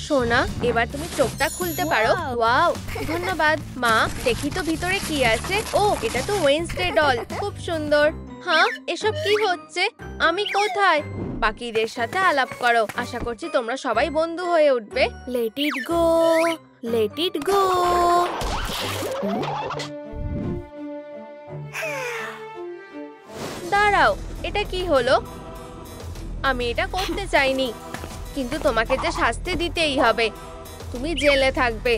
সোনা, এবার তুমি চোখটা খুলতে পারো। ওয়াও, ধন্যবাদ মা। দেখি তো ভিতরে কি আছে। ও, এটা তো ওয়েডনেসডে ডল, খুব সুন্দর। হ্যাঁ, এসব কি হচ্ছে? আমি কোথায়? বাকিদের সাথে আলাপ করো। আশা করছি তোমরা সবাই বন্ধু হয়ে উঠবে। Let it go, let it go. দাঁড়াও, এটা কি হলো? আমি এটা করতে চাইনি, কিন্তু তোমাকে যে শাস্তি দিতেই হবে। তুমি জেলে থাকবে।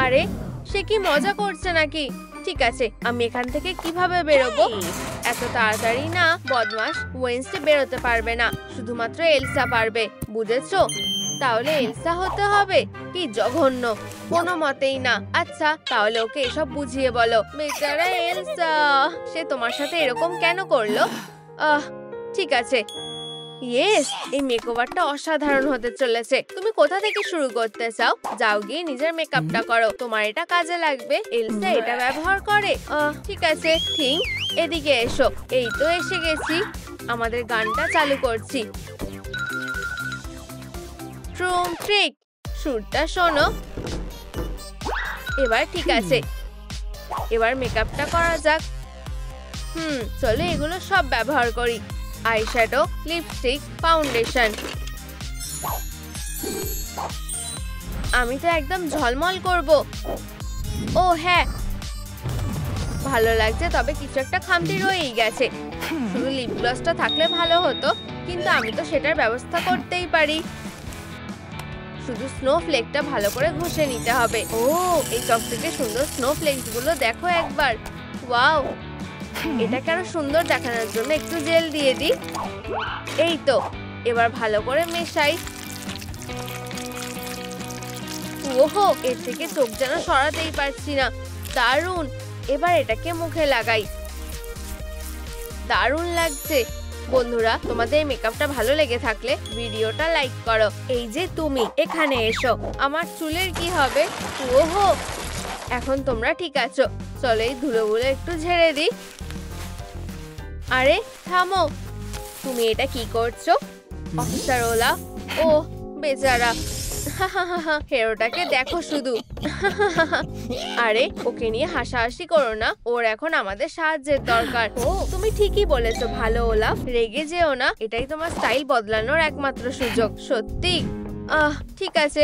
আরে, সে কি মজা করছে নাকি? ঠিক আছে, আমি এখান থেকে কিভাবে বেরোবো? এত তাড়াতাড়ি না, বদমাশ। ওয়েডনেসডে বেরোতে পারবে না, শুধুমাত্র এলসা পারবে, বুঝেছো? তাহলে এলসা হতে হবে? কি জঘন্য, কোনো মতেই না। আচ্ছা, তাহলে ওকে এসব বুঝিয়ে বলো। বেচারা এলসা, সে তোমার সাথে এরকম কেন করলো? ঠিক আছে। ইয়েস, এই মেকওভারটা অসাধারণ হতে চলেছে। তুমি কোথা থেকে শুরু করতে চাও? যাও গিয়ে নিজের মেকআপটা করো, তোমার এটা কাজে লাগবে। এলসা এটা ব্যবহার করে। ঠিক আছে, ঠিক এদিকে এসো। এই তো এসে গেছি। আমাদের গানটা চালু করছি। ট্রুম ট্রিক, সুরটা শোনো। এবার ঠিক আছে, এবার মেকআপটা করা যাক। চলো এগুলো সব ব্যবহার করি। Eyeshadow, lipstick, foundation. আমি তো একদম ঝলমল করব। ও হ্যাঁ, ভালো লাগছে, তবে কিছু একটা খামতি রয়েই গেছে। শুধু লিপ গ্লসটা থাকলে ভালো হতো, কিন্তু আমি তো সেটার ব্যবস্থা করতেই পারি। শুধু স্নোফ্লেকটা ভালো করে ঘষে নিতে হবে। ও, এই চকচকে সুন্দর স্নোফ্লেক্স গুলো দেখো একবার। ওয়াও, এটাকে আরো সুন্দর দেখানোর জন্য একটু জেল দিয়ে দিই। এই তো, এবার ভালো করে মেশাই। ওহো, এর থেকে চোখ যেন সরাতেই পারছি না। দারুণ। এবার এটাকে মুখে লাগাই। দারুণ লাগছে। বন্ধুরা, তোমাদের মেকআপটা ভালো লেগে থাকলে ভিডিওটা লাইক করো। এই যে তুমি, এখানে এসো। আমার চুলের কি হবে? ওহো, এখন তোমরা ঠিক আছো। চলো এই ধুলোগুলো একটু ঝেড়ে দিই। আরে থামো, তুমি এটা কি করছো? অফিসার ওলা, ও বেচারা। হেরোটাকে দেখো শুধু। আরে, ওকে নিয়ে হাসাহাসি করো না, ওর এখন আমাদের সাহায্যের দরকার। ও, তুমি ঠিকই বলেছো ভালো ওলাফ, রেগে যেও না। এটাই তোমার স্টাইল বদলানোর একমাত্র সুযোগ। সত্যি? ঠিক আছে,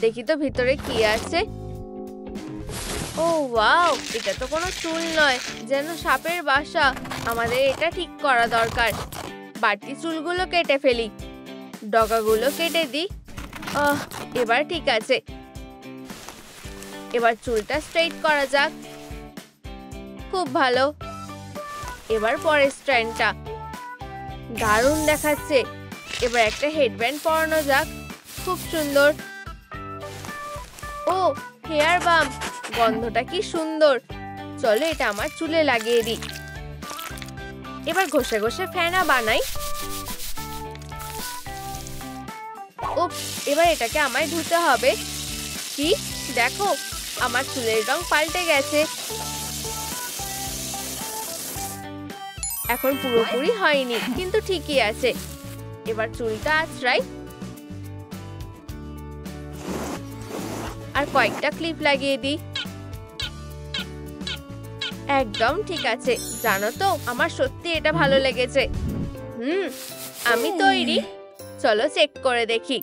দেখি তো ভিতরে কি আছে। ও ওয়াও, এটা তো কোনো চুল নয়, যেন সাপের বাসা। আমাদের এটা ঠিক করা দরকার। বাড়তি চুলগুলো কেটে ফেলি, ডগাগুলো কেটে দিই। এবার ঠিক আছে। এবার চুলটা স্ট্রেট করা যাক। খুব ভালো। এবার পরের স্ট্র্যান্ডটা। দারুণ দেখাচ্ছে। এবার একটা হেডব্যান্ড পরানো যাক। খুব সুন্দর। ও, হেয়ার বাম, গন্ধটা কি সুন্দর। চলো এটা আমার চুলে লাগিয়ে দিই। এবার ঘষে ঘষে ফেনা বানাই। এবার এটাকে আমায় ধুতে হবে। কি দেখো, আমার চুলের রং পাল্টে গেছে। এখন পুরোপুরি হয়নি, কিন্তু ঠিকই আছে। এবার চুলটা আঁচড়াই আর কয়েকটা ক্লিপ লাগিয়ে দিই। একদম ঠিক আছে। জানো তো, আমার সত্যি এটা ভালো লেগেছে। আমি তৈরি। চলো চেক করে দেখি।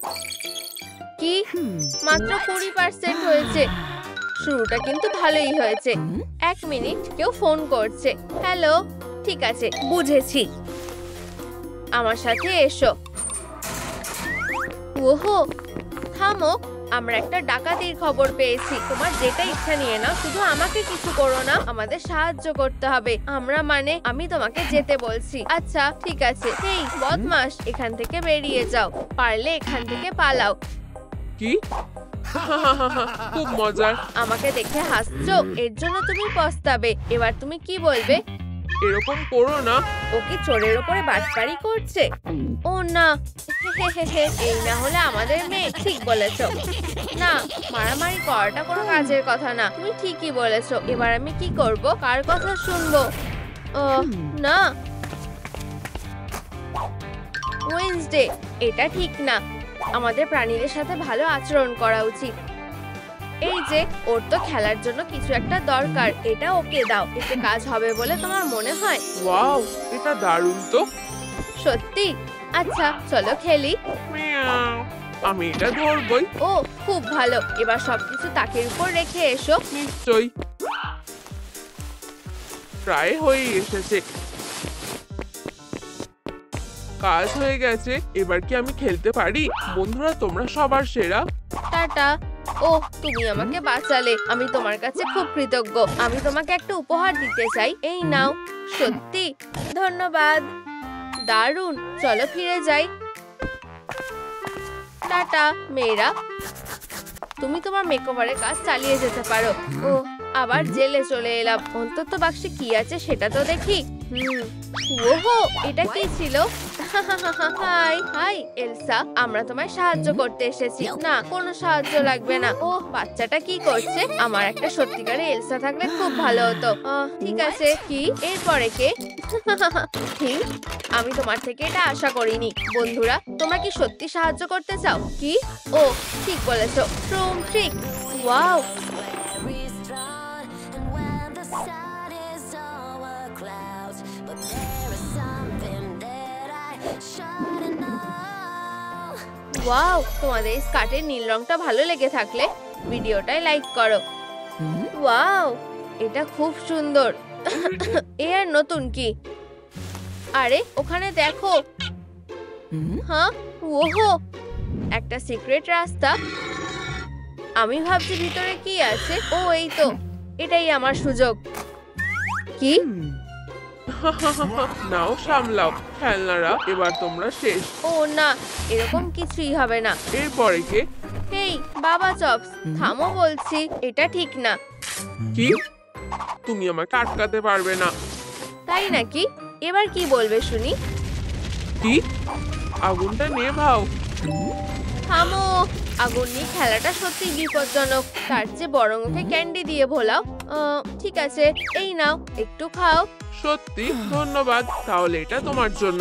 কি, মাত্র 20% হয়েছে। শুরুটা কিন্তু ভালোই হয়েছে। 1 মিনিট, কেউ ফোন করছে। হ্যালো, ঠিক আছে, বুঝেছি। আমার সাথে এসো। ওহো, থামো। আমরা একটা ডাকাতির খবর পেয়েছি। তোমার যেটা ইচ্ছা নিয়ে নাও, শুধু আমাকে কিছু করো না। আমাদের সাহায্য করতে হবে। আমি তোমাকে যেতে বলছি। আচ্ছা ঠিক আছে। এই বদমাশ, এখান থেকে বেরিয়ে যাও। পারলে এখান থেকে পালাও। কি? খুব মজার। আমাকে দেখে হাসছো, এর জন্য তুমি পস্তাবে। এবার তুমি কি বলবে? এরকম করো না। ও কি চোরের উপরে বাটপারি করছে? ও না, এই না হলে আমাদের মেয়ে। ঠিক বলেছো। না, মারামারি করাটা কোনো কাজের কথা না। তুমি ঠিকই বলেছো। এবার আমি কি করব? কার কথা শুনবো? না, ওয়েডনেসডে, এটা ঠিক না। আমাদের প্রাণীদের সাথে ভালো আচরণ করা উচিত। এই যে ওর তো খেলার জন্য কিছু একটা দরকার, এটা ওকে দাও। এতে কাজ হবে বলে তোমার মনে হয়? ওয়াও, এটা দারুণ তো। সত্যি? আচ্ছা চলো খেলি। মিয়াও। আমি এটা ধরবই। ও খুব ভালো, এবার সবকিছু তাকের উপর রেখে এসো। নিশ্চয়ই। প্রায় হয়ে এসেছে। কাজ হয়ে গেছে, এবার কি আমি খেলতে পারি? বন্ধুরা, তোমরা সবার সেরা। টাটা। ও তুমি আমাকে বাঁচালে, আমি তোমার কাছে খুব কৃতজ্ঞ। আমি তোমাকে একটা উপহার দিতে চাই, এই নাও। সত্যি? ধন্যবাদ। দারুণ, চলো ফিরে যাই। টাটা মেয়েরা, তুমি তোমার মেকওভারের কাজ চালিয়ে যেতে পারো। ও আবার জেলে চলে এলাম, অন্তত বাক্সে কি আছে সেটা তো দেখি। ওহো, এটা কি ছিল? হাই হাই এলসা, আমরা তোমায় সাহায্য করতে এসেছি। না, কোনো সাহায্য লাগবে না। ও বাচ্চাটা কি করছে? আমার একটা সত্যিকারে এলসা থাকলে খুব ভালো হতো। ঠিক আছে, কি এরপরে কে? ঠিক, আমি তোমার থেকে এটা আশা করিনি। বন্ধুরা, তোমরা কি সত্যি সাহায্য করতে চাও? কি? ও ঠিক বলেছো, ট্রুম ট্রিক। ওয়াও, ওয়াও, তোমাদের স্কার্টের নীল রংটা ভালো লেগে থাকলে ভিডিওটায় লাইক করো। ওয়াও, এটা খুব সুন্দর। এ আর নতুন কি? আরে ওখানে দেখো। হ্যাঁ, ওহো, একটা সিক্রেট রাস্তা। আমি ভাবছি ভিতরে কি আছে। ও এই তো, এটাই আমার সুযোগ। কি? নাও সামলাও খেলনারা, এবার তোমরা শেষ। ও না, এরকম কিছুই হবে না। এরপরে কে? হেই বাবা চপস, থামো বলছি, এটা ঠিক না। কি? তুমি আমাকে আটকাতে পারবে না। তাই নাকি? এবার কি বলবে শুনি? কি? আগুনটা নেভাও। থামো, আগুন নিয়ে খেলাটা সত্যি বিপজ্জনক। তার চেয়ে বরং ওকে ক্যান্ডি দিয়ে ভোলাও। ঠিক আছে, এই নাও, একটু খাও। সত্যি? ধন্যবাদ। তাহলে এটা তোমার জন্য।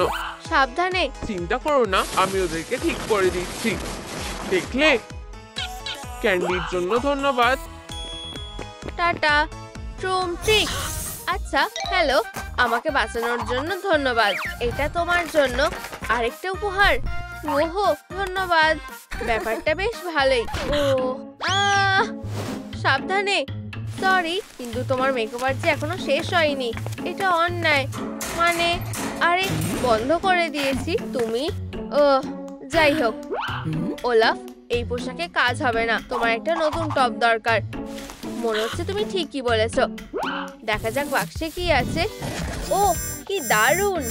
সাবধানে। চিন্তা করো না, আমি ওদেরকে ঠিক করে দিচ্ছি। দেখলে? ক্যান্ডির জন্য ধন্যবাদ। টাটা। ট্রুম ট্রিক। আচ্ছা হ্যালো, আমাকে বাঁচানোর জন্য ধন্যবাদ। এটা তোমার জন্য আরেকটা উপহার। ওহো ধন্যবাদ, ব্যাপারটা বেশ ভালোই। ও সাবধানে। সরি, কিন্তু তোমার মেকওভার যে এখনো শেষ হয়নি। এটা অন্যায়। মানে, আরে বন্ধ করে দিয়েছি তুমি। যাই হোক, ওলাফ, এই পোশাকে কাজ হবে না। তোমার একটা নতুন টপ দরকার। মনে হচ্ছে তুমি ঠিকই বলেছো। দেখা যাক বাক্সে কি আছে। ও কি দারুণ,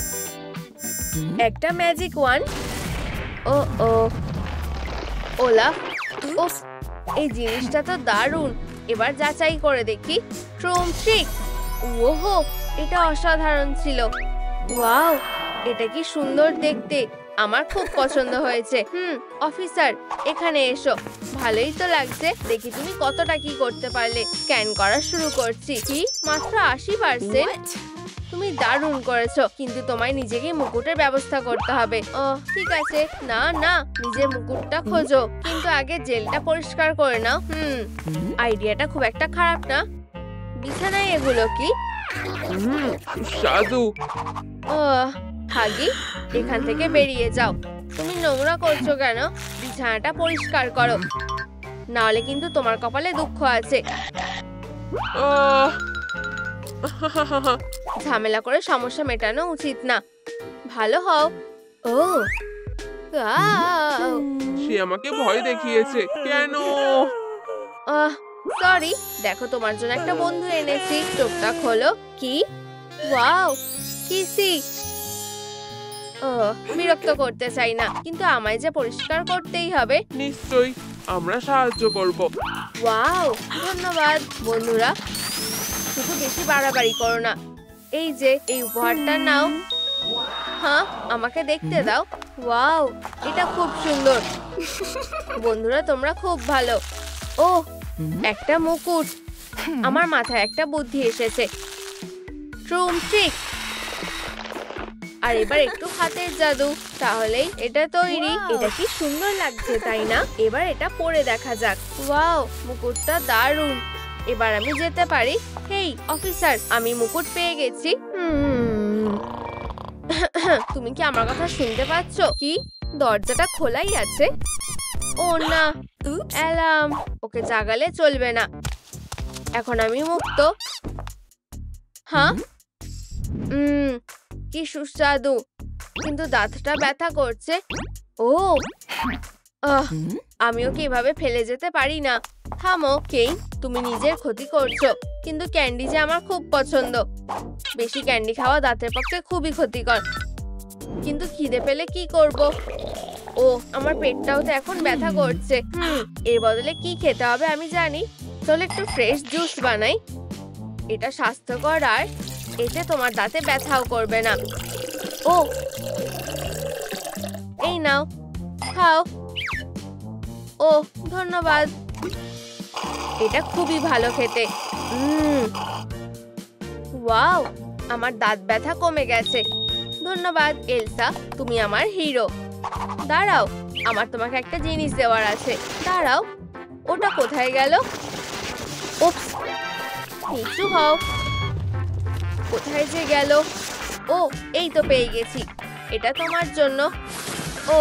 একটা ম্যাজিক ওয়ান। ও ও ওলাফ, উফ, এই জিনিসটা তো দারুণ। এবার যাচাই করে দেখি। ট্রুম ট্রিক। ওহো, এটা অসাধারণ ছিল। ওয়াও, এটা কি সুন্দর দেখতে। আমার খুব পছন্দ হয়েছে। অফিসার, এখানে এসো। ভালোই তো লাগছে। দেখি তুমি কতটা কি করতে পারলে। স্ক্যান করা শুরু করছি। কি মাত্র 80%? তুমি দারুণ করেছো, কিন্তু তোমায় নিজেকে মুকুটের ব্যবস্থা করতে হবে। ঠিক আছে। না না, নিজের মুকুটটা খোঁজো, কিন্তু আগে জেলটা পরিষ্কার করে নাও। আইডিয়াটা খুব একটা খারাপ না। বিছানায় এগুলো কি? সাধু। হাগি, এখান থেকে বেরিয়ে যাও। তুমি নোংরা করছো কেন? বিছানাটা পরিষ্কার করো, নাহলে কিন্তু তোমার কপালে দুঃখ আছে। ঝামেলা করে সমস্যা মেটানো উচিত না। ভালো হও। ও সে আমাকে ভয় দেখিয়েছে কেন? সরি, দেখো তোমার জন্য একটা বন্ধু এনেছি। চোখটা খোলো। কি? ওয়াও, কিসি। বিরক্ত করতে চাই না, কিন্তু আমায় যে পরিষ্কার করতেই হবে। নিশ্চয়ই, আমরা সাহায্য করব। ওয়াও, ধন্যবাদ। বন্ধুরা, শুধু বেশি বাড়াবাড়ি করো না। এই যে এই উপহারটা নাও। হ্যাঁ, আমাকে দেখতে দাও। ওয়াও, এটা খুব সুন্দর। বন্ধুরা, তোমরা খুব ভালো। ও, একটা মুকুট। আমার মাথায় একটা বুদ্ধি এসেছে। ট্রুম ট্রিক। আর এবার একটু হাতের জাদু, তাহলেই এটা তৈরি। এটা কি সুন্দর লাগছে তাই না? এবার এটা পরে দেখা যাক। ওয়াও, মুকুটটা দারুণ। এবার আমি যেতে পারি। হেই অফিসার, আমি মুকুট পেয়ে গেছি। তুমি কি আমার কথা শুনতে পাচ্ছ? কি দরজাটা খোলাই আছে? ও না, অ্যালার্ম, ওকে জাগালে চলবে না। এখন আমি মুক্ত। হ্যাঁ, কি সুস্বাদু, কিন্তু দাঁতটা ব্যথা করছে। ও আমিও কি এভাবে ফেলে যেতে পারি না। থামো কেই, তুমি নিজের ক্ষতি করছো। কিন্তু ক্যান্ডি যে আমার খুব পছন্দ। বেশি ক্যান্ডি খাওয়া দাঁতের পক্ষে খুবই ক্ষতিকর। কিন্তু খিদে পেলে কি করব? ও আমার পেটটাও তো এখন ব্যথা করছে। এর বদলে কি খেতে হবে আমি জানি। চলো একটু ফ্রেশ জুস বানাই। এটা স্বাস্থ্যকর আর এতে তোমার দাঁতে ব্যথাও করবে না। ও এই নাও, খাও। ও ধন্যবাদ, এটা খুবই ভালো খেতে। ওয়াও, আমার দাঁত ব্যথা কমে গেছে। ধন্যবাদ এলসা, তুমি আমার হিরো। দাঁড়াও, আমার তোমাকে একটা জিনিস দেওয়ার আছে। দাঁড়াও, ওটা কোথায় গেল? উপস, নিচু হও। কোথায় যে গেল? ও এই তো পেয়ে গেছি। এটা তোমার জন্য। ও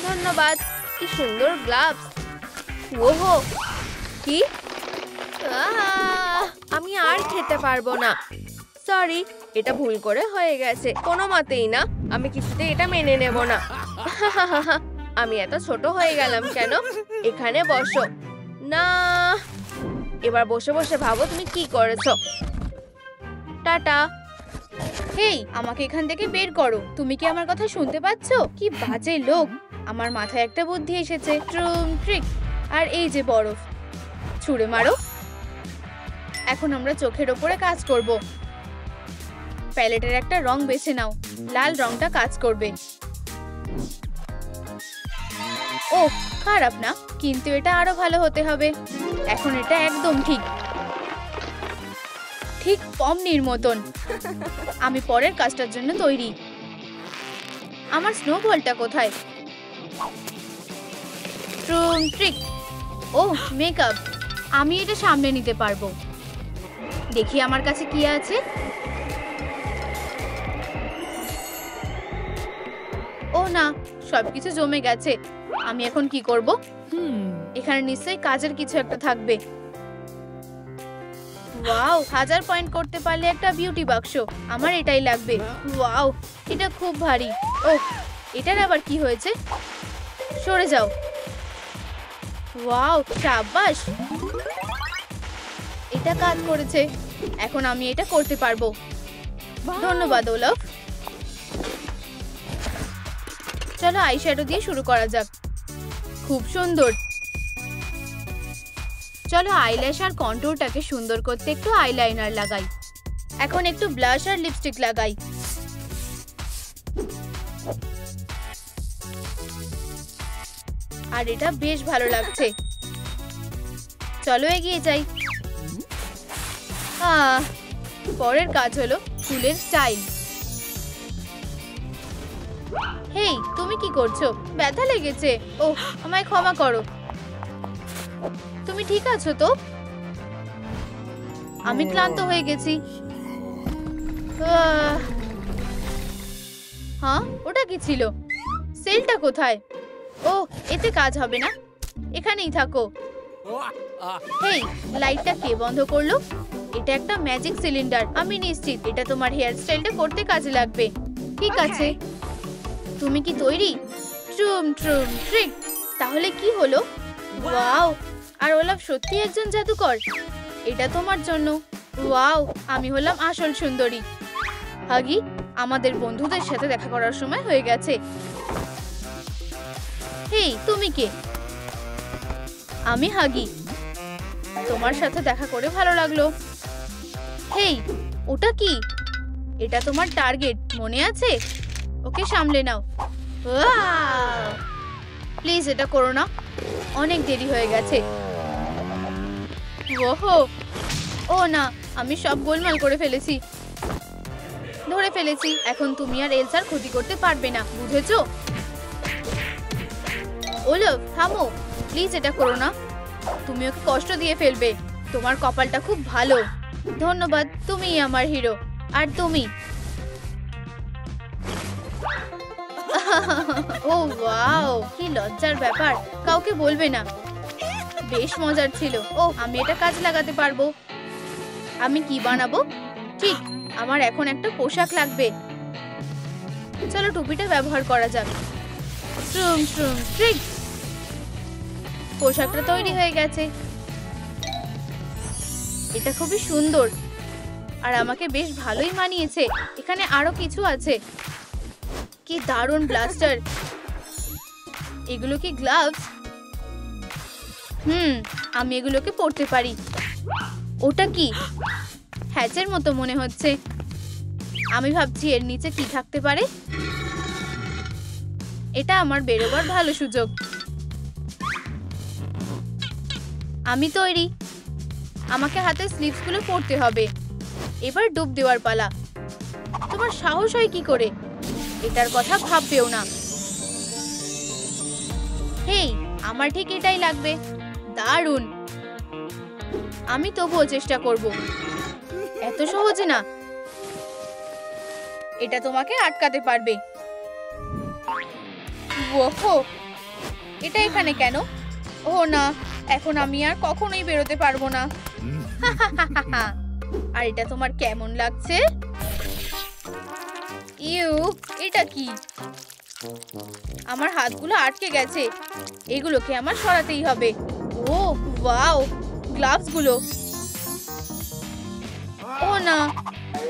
ধন্যবাদ, কি সুন্দর গ্লাভস। ওহো, কি? আমি আর খেতে পারবো না। সরি, এটা ভুল করে হয়ে গেছে। কোনো মতেই না, আমি কিছুতেই এটা মেনে নেব না। আমি এত ছোট হয়ে গেলাম কেন? এখানে বসো না। এবার বসে বসে ভাবো তুমি কি করেছো। টাটা। হেই, আমাকে এখান থেকে বের করো। তুমি কি আমার কথা শুনতে পাচ্ছ? কি বাজে লোক। আমার মাথায় একটা বুদ্ধি এসেছে। ট্রিক। আর এই যে বরফ, ছুঁড়ে মারো। এখন আমরা চোখের ওপরে কাজ করব। প্যালেটের একটা রং বেছে নাও। লাল রংটা কাজ করবে। ও খারাপ না, কিন্তু এটা আরো ভালো হতে হবে। এখন এটা একদম ঠিক পমনির মতন। আমি পরের কাজটার জন্য তৈরি। আমার স্নোবলটা কোথায়? ট্রিক। ও মেকআপ, আমি এটা সামনে নিতে পারবো। দেখি আমার কাছে কি আছে। ও না, সবকিছু জমে গেছে। আমি এখন কি করব? এখানে নিশ্চয়ই কাজের কিছু একটা থাকবে। ওয়াও, 1000 পয়েন্ট করতে পারলে একটা বিউটি বাক্স। আমার এটাই লাগবে। ওয়াও, এটা খুব ভারী। ও এটার আবার কি হয়েছে? সরে যাও। ওয়াও শাবাশ, এটা কাজ করেছে। এখন আমি এটা করতে পারবো। ধন্যবাদ ওলফ। চলো আইশ্যাডো দিয়ে শুরু করা যাক। খুব সুন্দর। চলো আইল্যাশ আর কন্টুরটাকে সুন্দর করতে একটু আইলাইনার লাগাই। এখন একটু ব্লাশ আর লিপস্টিক লাগাই। আর এটা বেশ ভালো লাগছে। চলো এগিয়ে যাই। পরের কাজ হলো চুলের স্টাইল। হেই, তুমি কি করছো? ব্যথা লেগেছে? ওহ, আমায় ক্ষমা করো। তুমি ঠিক আছো তো? আমি ক্লান্ত হয়ে গেছি। হ্যাঁ, ওটা কি ছিল? সেলটা কোথায়? ও এতে কাজ হবে না, এখানেই থাকো। হেই, লাইটটা কে বন্ধ করলো? এটা একটা ম্যাজিক সিলিন্ডার। আমি নিশ্চিত এটা তোমার হেয়ার স্টাইলটা করতে কাজে লাগবে। ঠিক আছে, তুমি কি তৈরি? ট্রিক। তাহলে কি হলো? ওয়াও, আর ওলাফ সত্যি একজন জাদুকর। এটা তোমার জন্য। ওয়াও, আমি হলাম আসল সুন্দরী। হাগি, আমাদের বন্ধুদের সাথে দেখা করার সময় হয়ে গেছে। হেই, তুমি কে? আমি হাগি। তোমার সাথে দেখা করে ভালো লাগলো। হেই, ওটা কি? এটা তোমার টার্গেট, মনে আছে? ওকে সামলে নাও। প্লিজ এটা করো না, অনেক দেরি হয়ে গেছে। ওহো, ও না, আমি সব গোলমাল করে ফেলেছি। ধরে ফেলেছি। এখন তুমি আর এলসার ক্ষতি করতে পারবে না, বুঝেছো? ওলাফ থামো, প্লিজ এটা করো না। তুমি ওকে কষ্ট দিয়ে ফেলবে। তোমার কপালটা খুব ভালো। ধন্যবাদ, তুমিই আমার হিরো। আর তুমি ও ওয়াও, কি লজ্জার ব্যাপার, কাউকে বলবে না। বেশ মজার ছিল। ও আমি এটা কাজে লাগাতে পারবো। আমি কি বানাবো? ঠিক, আমার এখন একটা পোশাক লাগবে। চলো টুপিটা ব্যবহার করা যাক। শ্রুম শ্রুম ট্রিক। পোশাকটা তৈরি হয়ে গেছে। এটা খুবই সুন্দর আর আমাকে বেশ ভালোই মানিয়েছে। এখানে আরো কিছু আছে। কি দারুণ ব্লাস্টার। এগুলো কি গ্লাভস? আমি এগুলোকে পরতে পারি। ওটা কি? হ্যাচের মতো মনে হচ্ছে। আমি ভাবছি এর নিচে কি থাকতে পারে। এটা আমার বেরোবার ভালো সুযোগ। আমি তৈরি। আমাকে হাতে স্লিভস গুলো পরতে হবে। এবার ডুব দেওয়ার পালা। তোমার সাহস হয় কি করে? এটার কথা ভাববেও না। হেই, আমার ঠিক এটাই লাগবে। দারুণ। আমি তবুও চেষ্টা করব। এত সহজে না। এটা তোমাকে আটকাতে পারবে। ওহো, এটা এখানে কেন? ও না, এখন আমি আর কখনোই বেরোতে পারবো না। আর এটা তোমার কেমন লাগছে? ইউ, এটা কি? আমার হাতগুলো আটকে গেছে। এগুলোকে আমার সরাতেই হবে। ও ওয়াও, গ্লাভস গুলো। ও না,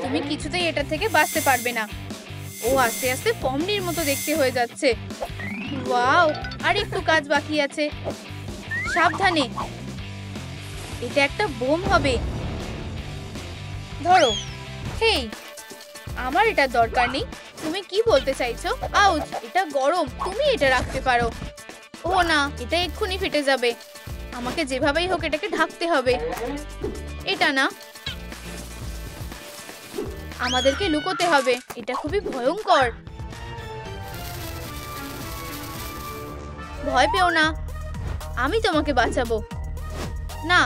তুমি কিছুতেই এটা থেকে বাঁচতে পারবে না। ও আস্তে আস্তে পমনির মতো দেখতে হয়ে যাচ্ছে। ওয়াও, আর একটু কাজ বাকি আছে। সাবধানে, এটা একটা বোম হবে। ধরো। হেই, আমার এটা দরকার নেই। তুমি কি বলতে চাইছো? আউচ, এটা গরম। তুমি এটা রাখতে পারো। ও না, এটা এক্ষুনি ফেটে যাবে। আমাকে যেভাবেই হোক এটাকে ঢাকতে হবে। এটা না, আমাদেরকে লুকোতে হবে। এটা খুবই ভয়ঙ্কর। ভয় পেও না, আমি তোমাকে বাঁচাবো। না,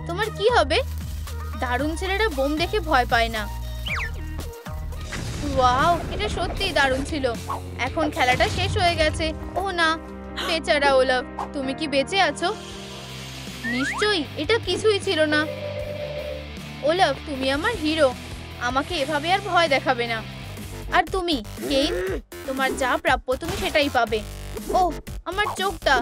তোমার কি হবে? দারুণ ছেলেরা বোম দেখে ভয় পায় না। ওয়াও, এটা সত্যিই দারুণ ছিল। এখন খেলাটা শেষ হয়ে গেছে। ও না, বেচারা ওলাফ, তুমি কি বেঁচে আছো? নিশ্চয়ই, এটা কিছুই ছিল না। ওলাফ, তুমি আমার হিরো। আমাকে এভাবে আর ভয় দেখাবে না। আর তুমি কেইন, তোমার যা প্রাপ্য তুমি সেটাই পাবে। ও, আমার চোখটা।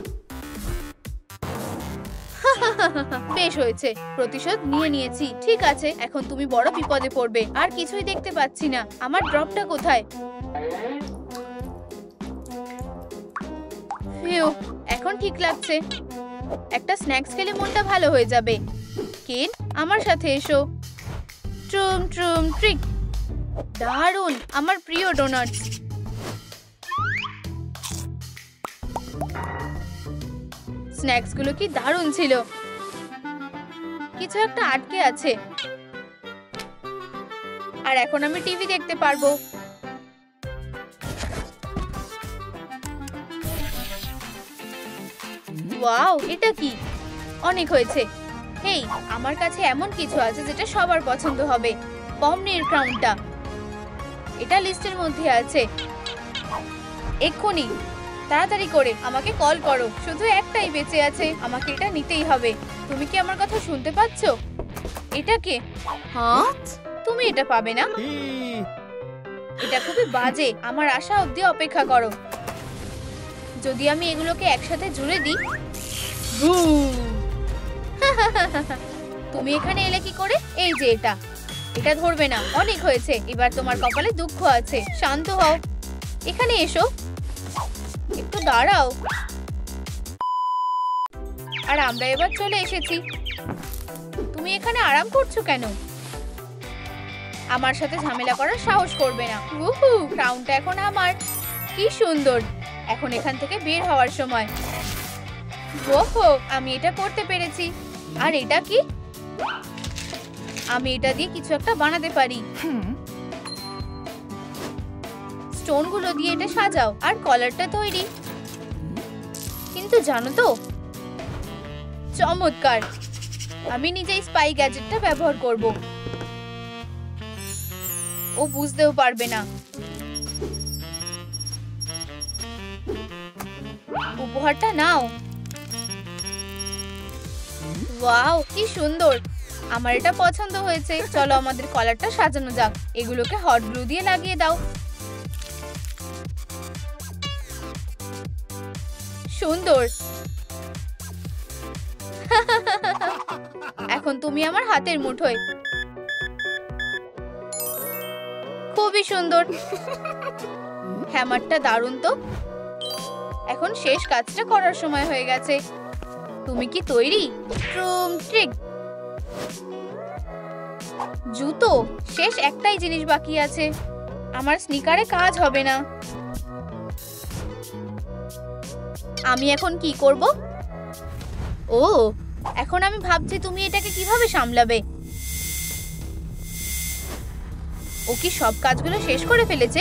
বেশ হয়েছে, প্রতিশোধ নিয়ে নিয়েছি। ঠিক আছে, এখন তুমি বড় বিপদে পড়বে। আর কিছুই দেখতে পাচ্ছি না। আমার ড্রপটা কোথায়? ফিউ, এখন ঠিক লাগছে। একটা স্ন্যাক্স খেলে মনটা ভালো হয়ে যাবে। কেন, আমার সাথে এসো। ট্রুম ট্রুম ট্রিক। দারুণ, আমার প্রিয় ডোনাটস। স্ন্যাক্স গুলো কি দারুণ ছিল। কিছু একটা আটকে আছে। আর এখন আমি টিভি দেখতে পারবো। ওয়াও, এটা কি? অনেক হয়েছে। হেই, আমার কাছে এমন কিছু আছে যেটা সবার পছন্দ হবে। পমনির ক্রাউনটা। এটা লিস্টের মধ্যে আছে। এক্ষুনি, তাড়াতাড়ি করে আমাকে কল করো। শুধু একটাই বেঁচে আছে, আমাকে এটা নিতেই হবে। তুমি কি আমার কথা শুনতে পাচ্ছ? এটাকে? হ্যাঁ, তুমি এটা পাবে না। এটা খুবই বাজে। আমার আশা অবধি অপেক্ষা করো। যদি আমি এগুলোকে একসাথে জুড়ে দিই। তুমি এখানে এলে কি করে? এই যে এটা, এটা ধরবে না। অনেক হয়েছে, এবার তোমার কপালে দুঃখ আছে। শান্ত হও, এখানে এসো। একটু দাঁড়াও। আর আমরা এবার চলে এসেছি। তুমি এখানে আরাম করছো কেন? আমার সাথে ঝামেলা করার সাহস করবে না। উহু, ক্রাউনটা এখন আমার। কি সুন্দর। এখন এখান থেকে বের হওয়ার সময়। ওহো, আমি এটা করতে পেরেছি। আর এটা কি? আমি এটা দিয়ে কিছু একটা বানাতে পারি। স্টোনগুলো দিয়ে এটা সাজাও আর কলারটা তৈরি। কিন্তু জানো তো, চমৎকার! আমি নিজেই স্পাই গ্যাজেটটা ব্যবহার করব। ও বুঝতেও পারবে না। উপহারটা নাও। ওয়াও, কি সুন্দর! আমার এটা পছন্দ হয়েছে। চলো আমাদের কলারটা সাজানো যাক। এগুলোকে হট গ্লু দিয়ে লাগিয়ে দাও। সুন্দর। এখন তুমি আমার হাতের মুঠোয়। খুবই সুন্দর। হ্যামারটা দারুণ তো। এখন শেষ কাজটা করার সময় হয়ে গেছে। তুমি কি তৈরি? ট্রুম ট্রিক। জুতো শেষ, একটাই জিনিস বাকি আছে। আমার স্নিকারে কাজ হবে না। আমি এখন কি করব? ও, এখন আমি ভাবছি তুমি এটাকে কিভাবে সামলাবে। ও কি সব কাজগুলো শেষ করে ফেলেছে?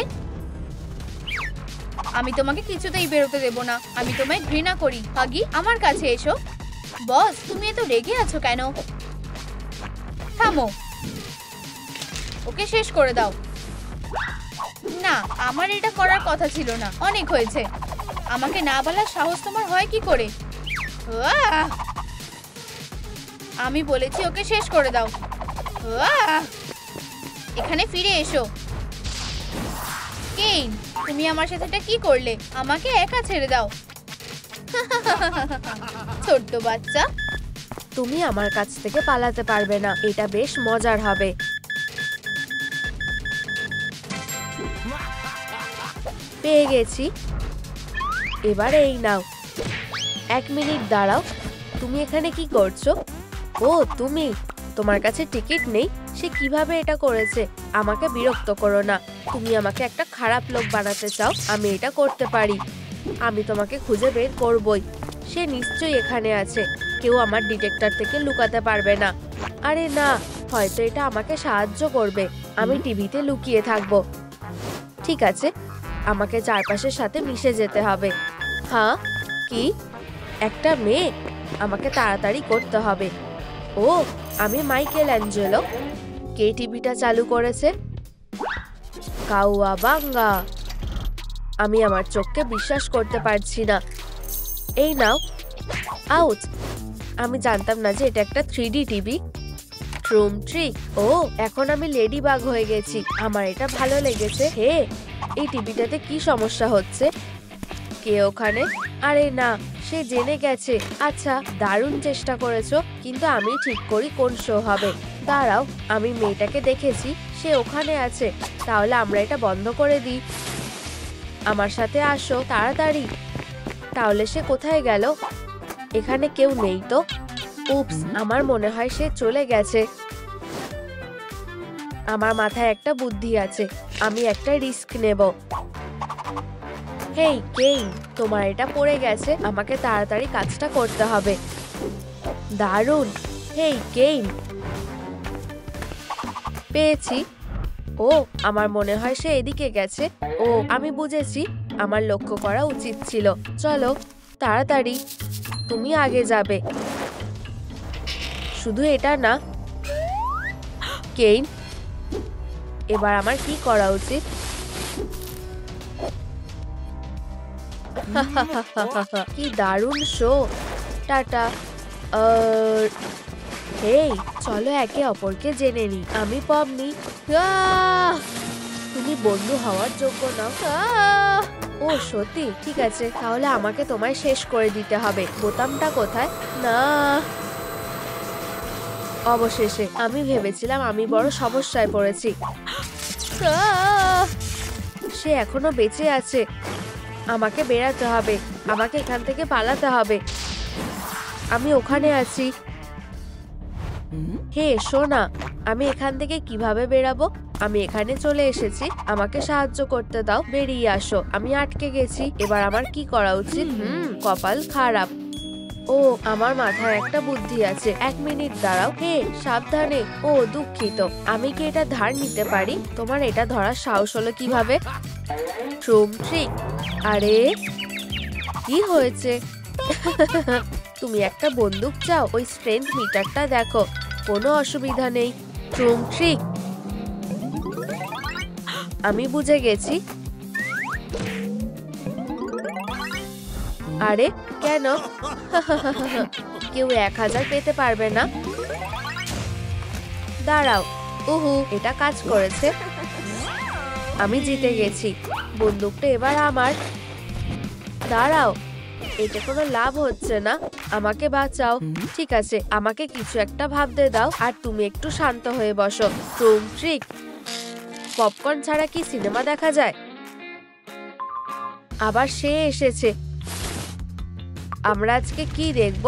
আমি তোমাকে কিছুতেই বেরোতে দেব না। আমি তোমায় ঘৃণা করি। হাগি, আমার কাছে এসো। বস, তুমি এত রেগে আছো কেন? থামো, ওকে শেষ করে দাও। না, আমার এটা করার কথা ছিল না। অনেক হয়েছে। আমাকে না বলার সাহস তোমার হয় কি করে? আহ! আমি বলেছি ওকে শেষ করে দাও। আহ! এখানে ফিরে এসো। কেইন, তুমি আমার সাথে এটা কি করলে? আমাকে একা ছেড়ে দাও। ছোট্ট বাচ্চা, তুমি আমার কাছ থেকে পালাতে পারবে না। এটা বেশ মজার হবে। পেয়ে গেছি। এবার এই নাও। 1 মিনিট দাঁড়াও। তুমি এখানে কি করছো? ও, তুমি, তোমার কাছে টিকিট নেই? সে কিভাবে এটা করেছে? আমাকে বিরক্ত করো না। তুমি আমাকে একটা খারাপ লোক বানাতে চাও। আমি এটা করতে পারি। আমি তোমাকে খুঁজে বের করবই। সে নিশ্চয়ই এখানে আছে। কেউ আমার ডিটেক্টর থেকে লুকাতে পারবে না। আরে না, হয়তো এটা আমাকে সাহায্য করবে। আমি টিভিতে লুকিয়ে থাকবো। ঠিক আছে, আমাকে চারপাশের সাথে মিশে যেতে হবে। হ্যাঁ, কি? একটা মেয়ে? আমাকে তাড়াতাড়ি করতে হবে। ও, আমি মাইকেল অ্যাঞ্জেলো। কে টিভিটা চালু করেছে? কাউয়াবাঙ্গা। আমি আমার চোখকে বিশ্বাস করতে পারছি না। এই নাও। আউচ! আমি জানতাম না যে এটা একটা 3D টিভি। ট্রুম ট্রিক। ও, এখন আমি লেডি বাগ হয়ে গেছি। আমার এটা ভালো লেগেছে। হে, এই টিভিটাতে কি সমস্যা হচ্ছে? কে ওখানে? আরে না, সে জেনে গেছে। আচ্ছা, দারুণ চেষ্টা করেছো, কিন্তু আমি ঠিক করি কোন শো হবে। দাঁড়াও, আমি মেয়েটাকে দেখেছি। সে ওখানে আছে। তাহলে আমরা এটা বন্ধ করে দিই। আমার সাথে আসো তাড়াতাড়ি। তাহলে সে কোথায় গেল? এখানে কেউ নেই তো। উপস, আমার মনে হয় সে চলে গেছে। আমার মাথায় একটা বুদ্ধি আছে। আমি একটা রিস্ক নেব। হেই কেইন, তোমার এটা পড়ে গেছে। আমাকে তাড়াতাড়ি কাজটা করতে হবে। দারুণ। হেই কেইন, পেয়েছি। ও, আমার মনে হয় সে এদিকে গেছে। ও, আমি বুঝেছি। আমার লক্ষ্য করা উচিত ছিল। চলো তাড়াতাড়ি, তুমি আগে যাবে। শুধু এটা না, কেইন, এবার আমার কি করা উচিত? কি দারুণ শো। টাটা। হেই, চলো একে অপরকে জেনে নি। আমি পমনি। তুমি বন্ধু হওয়ার যোগ্য না। ও সত্যি? ঠিক আছে, তাহলে আমাকে তোমায় শেষ করে দিতে হবে। বোতামটা কোথায়? না, অবশেষে। আমি ভেবেছিলাম আমি বড় সমস্যায় পড়েছি। সে এখনো বেঁচে আছে। আমাকে বেরাতে হবে। আমাকে এখান থেকে পালাতে হবে। আমি ওখানে আছি। হে সোনা, আমি এখান থেকে কিভাবে বেরাবো? আমি এখানে চলে এসেছি। আমাকে সাহায্য করতে দাও। বেরিয়ে আসো। আমি আটকে গেছি। এবার আমার কি করা উচিত? কপাল খারাপ। ও, আমার মাথায় একটা বুদ্ধি আছে। 1 মিনিট দাঁড়াও। হে, সাবধানে। ও দুঃখিত। আমি কি এটা ধার নিতে পারি? তোমার এটা ধরার সাহস হলো কিভাবে? ট্রুম ট্রিক। আরে কি হয়েছে? তুমি একটা বন্দুক চাও? ওই স্ট্রেংথ মিটারটা দেখো, কোনো অসুবিধা নেই। ট্রুম ট্রিক, আমি বুঝে গেছি। আরে কেন? কেউ 1000 পেতে পারবে না। দাঁড়াও, উহু, এটা কাজ করেছে। আমি জিতে গেছি। বন্দুকটা এবার আমার। দাঁড়াও, এটা কোনো লাভ হচ্ছে না, আমাকে বাঁচাও। ঠিক আছে, আমাকে কিছু একটা ভাবতে দাও, আর তুমি একটু শান্ত হয়ে বসো। ট্রুম ট্রিক, পপকর্ন ছাড়া কি সিনেমা দেখা যায়? আবার সে এসেছে। আমরা আজকে কি দেখব?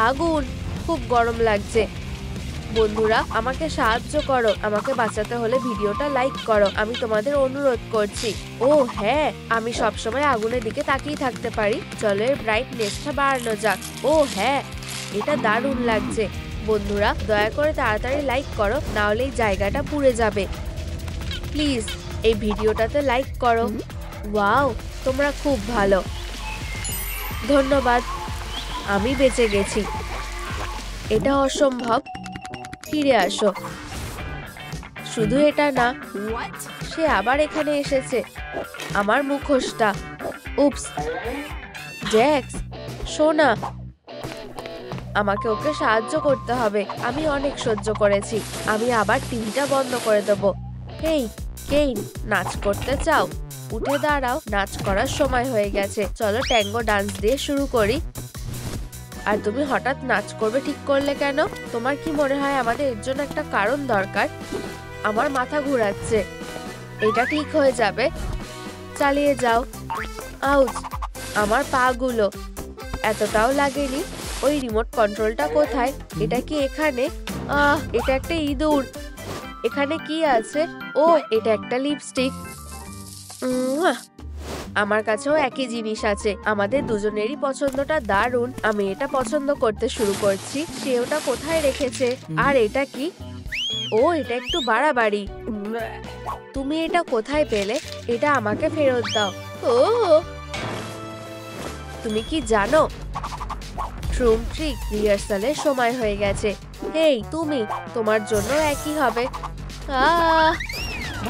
আগুন, খুব গরম লাগছে। বন্ধুরা, আমাকে সাহায্য করো, আমাকে বাঁচাতে হলে ভিডিওটা লাইক করো, আমি তোমাদের অনুরোধ করছি। ও হ্যাঁ, আমি সবসময় আগুনের দিকে তাকিয়ে থাকতে পারি। চলো এর ব্রাইটনেসটা বাড়ানো যাক। ও হ্যাঁ, এটা দারুণ লাগছে। বন্ধুরা, দয়া করে তাড়াতাড়ি লাইক করো, না হলে এই জায়গাটা পুড়ে যাবে। প্লিজ এই ভিডিওটাতে লাইক করো। ওয়াও, তোমরা খুব ভালো, ধন্যবাদ। আমি বেঁচে গেছি। এটা অসম্ভব। ফিরে আসো। শুধু এটা না, সে আবার এখানে এসেছে। আমার মুখোশটা। উপস, জ্যাক্স, শোনা, আমাকে ওকে সাহায্য করতে হবে। আমি অনেক সহ্য করেছি। আমি আবার টিভিটা বন্ধ করে দেব। হেই কেইন, নাচ করতে চাও? উঠে দাঁড়াও, নাচ করার সময় হয়ে গেছে। চলো ট্যাঙ্গো ডান্স দিয়ে শুরু করি। আর তুমি হঠাৎ নাচ করবে ঠিক করলে কেন? তোমার কি মনে হয় আমাদের এর জন্য একটা কারণ দরকার? আমার মাথা ঘোরাচ্ছে। এটা ঠিক হয়ে যাবে, চালিয়ে যাও। আউচ, আমার পা গুলো। এতটাও লাগেনি। ওই রিমোট কন্ট্রোলটা কোথায়? এটা কি এখানে? এটা একটা ইঁদুর। এখানে কি আছে? ও, এটা একটা লিপস্টিক। আমার কাছেও একই জিনিস আছে। আমাদের দুজনেরই পছন্দটা দারুণ। আমি এটা পছন্দ করতে শুরু করছি। সে ওটা কোথায় রেখেছে? আর এটা কি? ও, এটা একটু বাড়াবাড়ি। তুমি এটা কোথায় পেলে? এটা আমাকে ফেরত দাও। ও, তুমি কি জানো? ট্রুম ট্রিক, রিহার্সালের সময় হয়ে গেছে। হেই তুমি, তোমার জন্য একই হবে।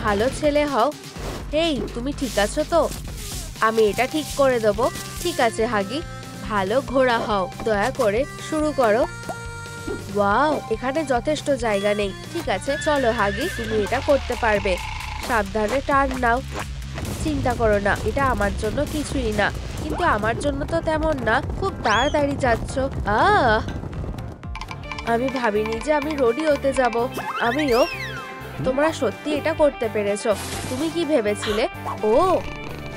ভালো ছেলে হও। হেই, তুমি ঠিক আছো তো? আমি এটা ঠিক করে দেবো। ঠিক আছে হাগি, ভালো ঘোড়া হও। দয়া করে শুরু করো। ওয়াও, এখানে যথেষ্ট জায়গা নেই। ঠিক আছে, চলো হাগি, তুমি এটা করতে পারবে। সাবধানে টার্ন নাও। চিন্তা করো না, এটা আমার জন্য কিছুই না। কিন্তু আমার জন্য তো তেমন না। খুব তাড়াতাড়ি যাচ্ছ। আমি ভাবিনি যে আমি রোডিওতে যাব। আমিও। তোমরা সত্যি এটা করতে পেরেছো। তুমি কি ভেবেছিলে? ও,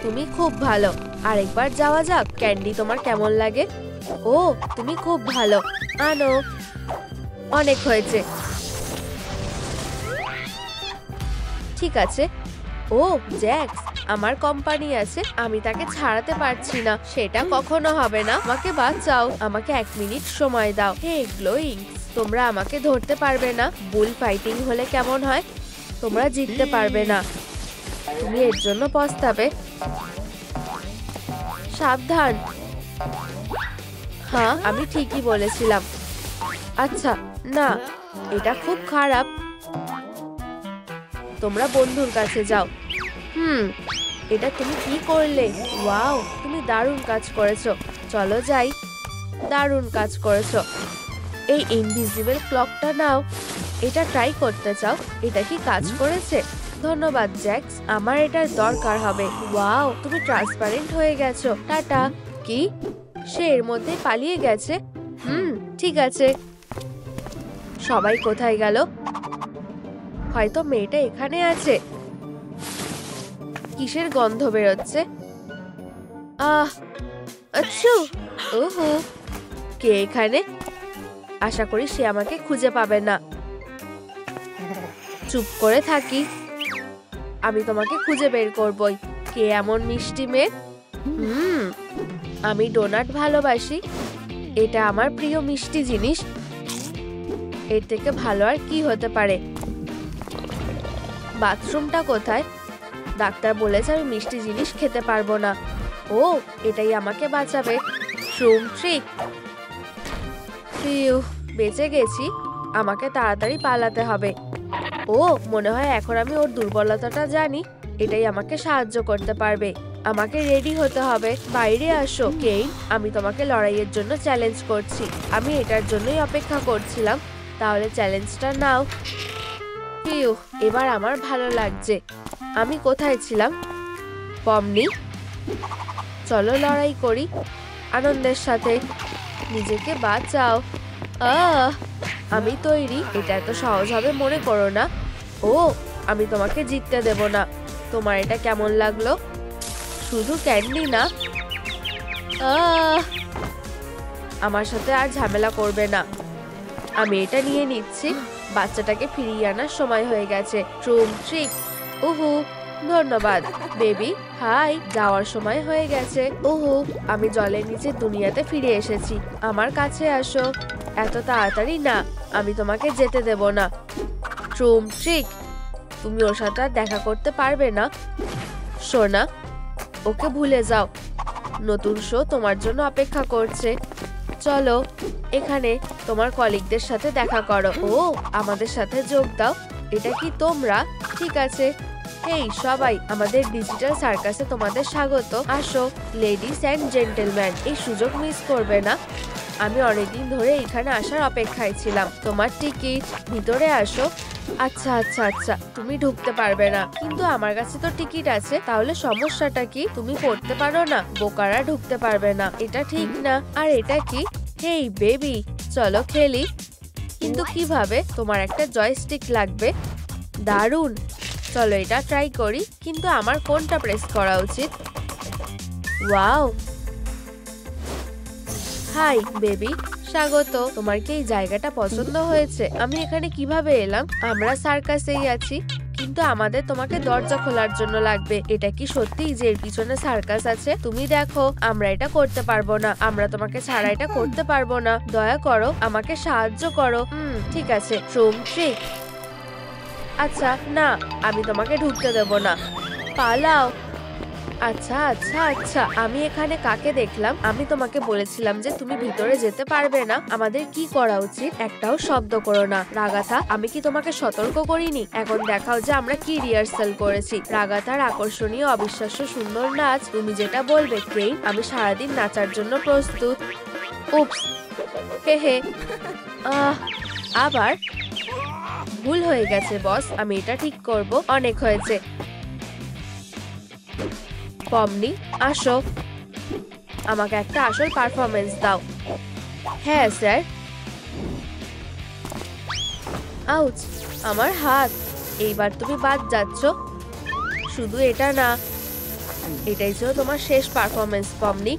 তুমি খুব ভালো। আরেকবার যাওয়া যাক। ক্যান্ডি, তোমার কেমন লাগে? ও, তুমি খুব ভালো। আনো। অনেক হয়েছে। ঠিক আছে। ও জ্যাক্স, আমার কোম্পানি আছে, আমি তাকে ছাড়াতে পারছি না। সেটা কখনো হবে না। আমাকে বাঁচাও, আমাকে 1 মিনিট সময় দাও। হে গ্লোয়িং, তোমরা আমাকে ধরতে পারবে না। বুল ফাইটিং হলে কেমন হয়? তোমরা জিততে পারবে না। তুমি এর জন্য পস্তাবে। সাবধান। হ্যাঁ, আমি ঠিকই বলেছিলাম। আচ্ছা, না, এটা খুব খারাপ। তোমরা বন্ধুর কাছে যাও। এটা তুমি কি করলে? ওয়াও, তুমি দারুণ কাজ করেছো। চলো যাই। দারুণ কাজ করেছো। এই ইনভিজিবল ক্লকটা নাও। এটা ট্রাই করতে চাও? এটা কি কাজ করেছে? ধন্যবাদ জ্যাক্স, আমার এটার দরকার হবে। ওয়াও, তুমি ট্রান্সপারেন্ট হয়ে গেছো। টাটা। কি? সে এর মধ্যে পালিয়ে গেছে? ঠিক আছে। সবাই কোথায় গেল? হয়তো মেয়েটা এখানে আছে। কিসের গন্ধ বেরোচ্ছে? আচ্ছা, ওহো, কে এখানে? আশা করি সে আমাকে খুঁজে পাবে না। চুপ করে থাকি। আমি তোমাকে খুঁজে বের করবই। কে এমন মিষ্টি মেয়ে? আমি ডোনাট ভালোবাসি। এটা আমার প্রিয় মিষ্টি জিনিস। এর থেকে ভালো আর কি হতে পারে? বাথরুমটা কোথায়? ডাক্তার বলেছে আমি মিষ্টি জিনিস খেতে পারবো না। ও, এটাই আমাকে বাঁচাবে। শ্রুম ট্রিক। ফিউ, বেঁচে গেছি। আমাকে তাড়াতাড়ি পালাতে হবে। ও, মনে হয় এখন আমি ওর দুর্বলতাটা জানি। এটাই আমাকে সাহায্য করতে পারবে। আমাকে রেডি হতে হবে। বাইরে আসো কেইন, আমি তোমাকে লড়াইয়ের জন্য চ্যালেঞ্জ করছি। আমি এটার জন্যই অপেক্ষা করছিলাম। তাহলে চ্যালেঞ্জটা নাও। ফিউ, এবার আমার ভালো লাগছে। আমি কোথায় ছিলাম? পমনি, চলো লড়াই করি আনন্দের সাথে। নিজেকে বাঁচাও। আমি তৈরি। এটা এত সহজ হবে মনে করো না। ও, আমি তোমাকে জিততে দেব না। তোমার এটা কেমন লাগলো? শুধু ক্যান্ডি না। আমার সাথে আর ঝামেলা করবে না। আমি এটা নিয়ে নিচ্ছি। বাচ্চাটাকে ফিরিয়ে আনার সময় হয়ে গেছে। ট্রুম ট্রিক। উহু, ধন্যবাদ বেবি। হাই, যাওয়ার সময় হয়ে গেছে। উহু, আমি জলের নিচে দুনিয়াতে ফিরে এসেছি। আমার কাছে আসো। এত তাড়াতাড়ি না, আমি তোমাকে যেতে দেব না। ট্রুম ট্রিক, তুমি ওর সাথে আর দেখা করতে পারবে না। সোনা, ওকে ভুলে যাও। নতুন শো তোমার জন্য অপেক্ষা করছে। চলো এখানে তোমার কলিগদের সাথে দেখা করো। ও, আমাদের সাথে যোগ দাও। এটা কি তোমরা? ঠিক আছে। এই সবাই, আমাদের ডিজিটাল সার্কাসে তোমাদের স্বাগত। আসো লেডিস অ্যান্ড জেন্টলম্যান, এই সুযোগ মিস করবে না। আমি অনেকদিন ধরে এখানে আসার অপেক্ষায় ছিলাম। তোমার টিকিট, ভিতরে আসো। আচ্ছা আচ্ছা আচ্ছা, তুমি ঢুকতে পারবে না। কিন্তু আমার কাছে তো টিকিট আছে। তাহলে সমস্যাটা কি? তুমি পড়তে পারো না? বোকারা ঢুকতে পারবে না, এটা ঠিক না। আর এটা কি? হেই বেবি, চলো খেলি। কিন্তু কিভাবে? তোমার একটা জয়স্টিক লাগবে। দারুণ, চলো এটা ট্রাই করি। কিন্তু আমার কোনটা প্রেস করা উচিত? ওয়াও, হাই বেবি, স্বাগত। তোমার কি এই জায়গাটা পছন্দ হয়েছে? আমি এখানে কিভাবে এলাম? আমরা সার্কাসেই আছি, কিন্তু আমাদের তোমাকে দরজা খোলার জন্য লাগবে। এটা কি সত্যি যে এর পিছনে সার্কাস আছে? তুমি দেখো, আমরা এটা করতে পারবো না। আমরা তোমাকে ছাড়া এটা করতে পারবো না। দয়া করো, আমাকে সাহায্য করো। ঠিক আছে। ট্রুম ট্রিক। আচ্ছা না, আমি তোমাকে ঢুকতে দেব না। পালাও। আচ্ছা আচ্ছা আচ্ছা, আমি এখানে কাকে দেখলাম? আমি তোমাকে বলেছিলাম যে তুমি ভিতরে যেতে পারবে না। আমাদের কি করা উচিত? একটাও শব্দ করো না। রাগাথা, আমি কি তোমাকে সতর্ক করিনি? এখন দেখাও যে আমরা কি রিহার্সাল করেছি। রাগাথার আকর্ষণীয় অবিশ্বাস্য সুন্দর নাচ। তুমি যেটা বলবে কেইন, আমি সারাদিন নাচার জন্য প্রস্তুত। উপস, হে হে। আবার ভুল হয়ে গেছে বস। আমি এটা ঠিক করব। অনেক হয়েছে। পমনি, আসো। আমাকে একটা আসল পারফরমেন্স দাও। হ্যাঁ স্যার। আউচ, আমার হাত। এইবার তুমি বাদ যাচ্ছ। শুধু এটা না, এটাই ছিল তোমার শেষ পারফরমেন্স পমনি।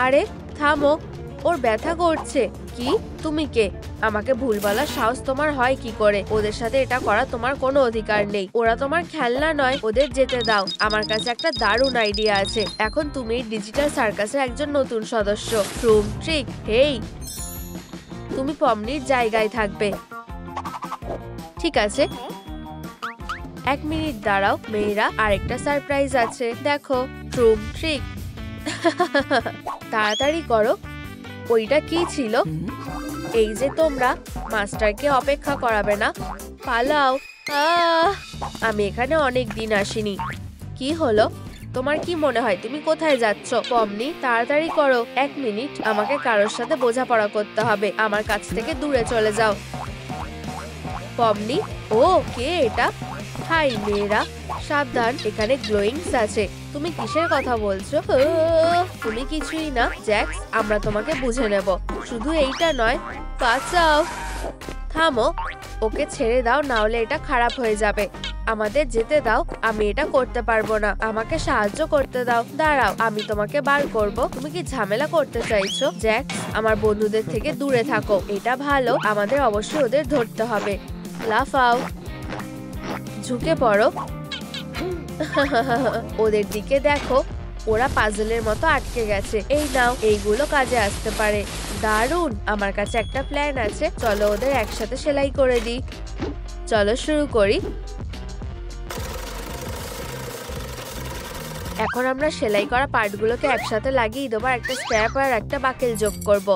আরে থামো, ওর ব্যথা করছে। কি? তুমি কে? আমাকে ভুল বলার সাহস তোমার হয় কি করে? ওদের সাথে এটা করা তোমার কোনো অধিকার নেই। ওরা তোমার খেলনা নয়। ওদের যেতে দাও। আমার কাছে একটা দারুণ আইডিয়া আছে। এখন তুমি ডিজিটাল সার্কাসের একজন নতুন সদস্য। ট্রুম ট্রিক। হেই, তুমি পমনির জায়গায় থাকবে। ঠিক আছে। 1 মিনিট দাঁড়াও মেয়েরা, আরেকটা সারপ্রাইজ আছে। দেখো। ট্রুম ট্রিক। তাড়াতাড়ি করো। ওইটা কি ছিল? এই যে তোমরা মাস্টারকে অপেক্ষা করাবে না। পালাও। আমি এখানে অনেক দিন আসিনি। কি হলো? তোমার কি মনে হয় তুমি কোথায় যাচ্ছ? পমনি, তাড়াতাড়ি করো। 1 মিনিট, আমাকে কারোর সাথে বোঝাপড়া করতে হবে। আমার কাছ থেকে দূরে চলে যাও। পমনি, ও কে এটা? হাই মেয়েরা, সাবধান, এখানে গ্লোয়িংস আছে। তুমি কিসের কথা বলছো? তুমি কিছুই না জ্যাক্স, আমরা তোমাকে বুঝে নেব। শুধু এইটা নয়, বাঁচাও। থামো, ওকে ছেড়ে দাও, না হলে এটা খারাপ হয়ে যাবে। আমাদের যেতে দাও। আমি এটা করতে পারবো না। আমাকে সাহায্য করতে দাও। দাঁড়াও, আমি তোমাকে বার করব। তুমি কি ঝামেলা করতে চাইছো? জ্যাক্স, আমার বন্ধুদের থেকে দূরে থাকো। এটা ভালো। আমাদের অবশ্যই ওদের ধরতে হবে। লাফাও, ঝুঁকে পড়ো। ওদের দিকে দেখো, ওরা পাজলের মতো আটকে গেছে। এই নাও, এইগুলো কাজে আসতে পারে। দারুণ, আমার কাছে একটা প্ল্যান আছে। চলো ওদের একসাথে সেলাই করে দিই। চলো শুরু করি। এখন আমরা সেলাই করা পার্টগুলোকে একসাথে লাগিয়ে দেবো, একটা স্ট্র্যাপ আর একটা বাকেল যোগ করব।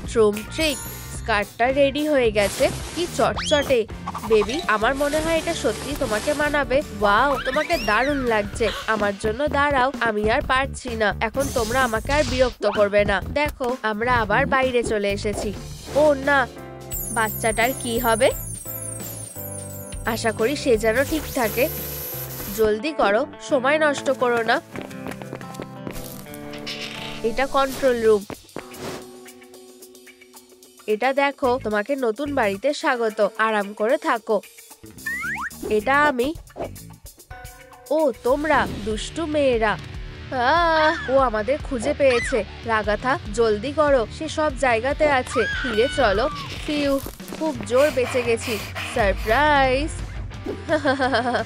ট্রুম ট্রিক, স্কার্টটা রেডি হয়ে গেছে। কি চটচটে বেবি, আমার মনে হয় এটা সত্যি তোমাকে মানাবে। ওয়াও, তোমাকে দারুণ লাগছে। আমার জন্য দাঁড়াও, আমি আর পারছি না। এখন তোমরা আমাকে আর বিরক্ত করবে না। দেখো, আমরা আবার বাইরে চলে এসেছি। ও না, বাচ্চাটার কি হবে? আশা করি সে যেন ঠিক থাকে। জলদি করো, সময় নষ্ট করো না। এটা কন্ট্রোল রুম। এটা দেখো, তোমাকে নতুন বাড়িতে স্বাগত। আরাম করে থাকো। এটা আমি। ও তোমরা দুষ্টু মেয়েরা। ও আমাদের খুঁজে পেয়েছে। রাগাথা, জলদি করো, সে সব জায়গাতে আছে। ফিরে চলো। ফিউ, খুব জোর বেঁচে গেছি। সারপ্রাইজ।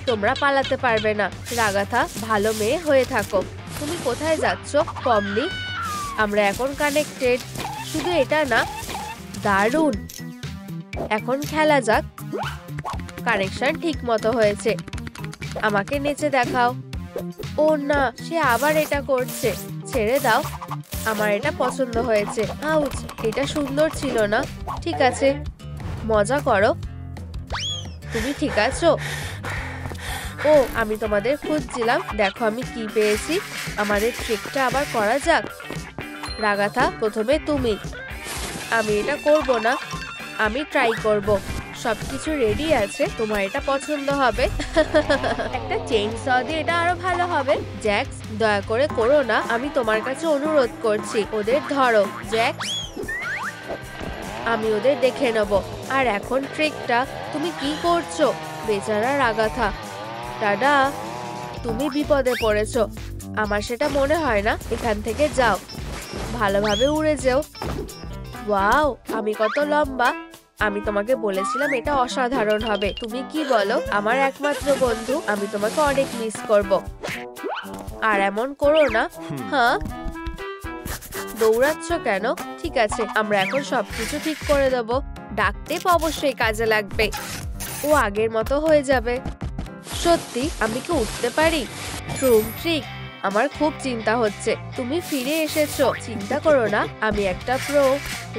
তোমরা পালাতে পারবে না। রাগাথা, ভালো মেয়ে হয়ে থাকো। তুমি কোথায় যাচ্ছ পমনি? আমরা এখন কানেক্টেড। শুধু এটা না, দারুণ। এখন খেলা যাক। কানেকশন ঠিক মতো হয়েছে। আমাকে নেচে দেখাও। ও না, সে আবার এটা করছে। ছেড়ে দাও, আমার এটা পছন্দ হয়েছে। আউচ, এটা সুন্দর ছিল না। ঠিক আছে, মজা করো। তুমি ঠিক আছো? ও, আমি তোমাদের খুঁজছিলাম। দেখো আমি কি পেয়েছি। আমাদের ট্রিকটা আবার করা যাক। রাগাথা, প্রথমে তুমি। আমি এটা করব না, আমি ট্রাই করব। সবকিছু রেডি আছে, তোমার এটা পছন্দ হবে। একটা চেইন স দিয়ে এটা আরো ভালো হবে। জ্যাক্স, দয়া করে করো না, আমি তোমার কাছে অনুরোধ করছি। ওদের ধরো জ্যাক্স, আমি ওদের দেখে নেব। আর এখন ট্রিকটা। তুমি কি করছো? বেচারা রাগাথা। দাদা, তুমি বিপদে পড়েছো। আমার সেটা মনে হয় না। এখান থেকে যাও, ভালোভাবে উড়ে যেও। ওয়াও, আমি কত লম্বা। আমি তোমাকে বলেছিলাম এটা অসাধারণ হবে। তুমি কি বলো? আমার একমাত্র বন্ধু, আমি তোমাকে অনেক মিস করব। আর এমন করো না। হ্যাঁ, দৌড়াচ্ছ কেন? ঠিক আছে, আমরা এখন সবকিছু ঠিক করে দেবো। ডাকটেপ অবশ্যই কাজে লাগবে। ও আগের মতো হয়ে যাবে। সত্যি, আমি কি উঠতে পারি? ট্রুম ট্রিক, আমার খুব চিন্তা হচ্ছে। তুমি ফিরে এসেছো, চিন্তা করো না, আমি একটা প্রো।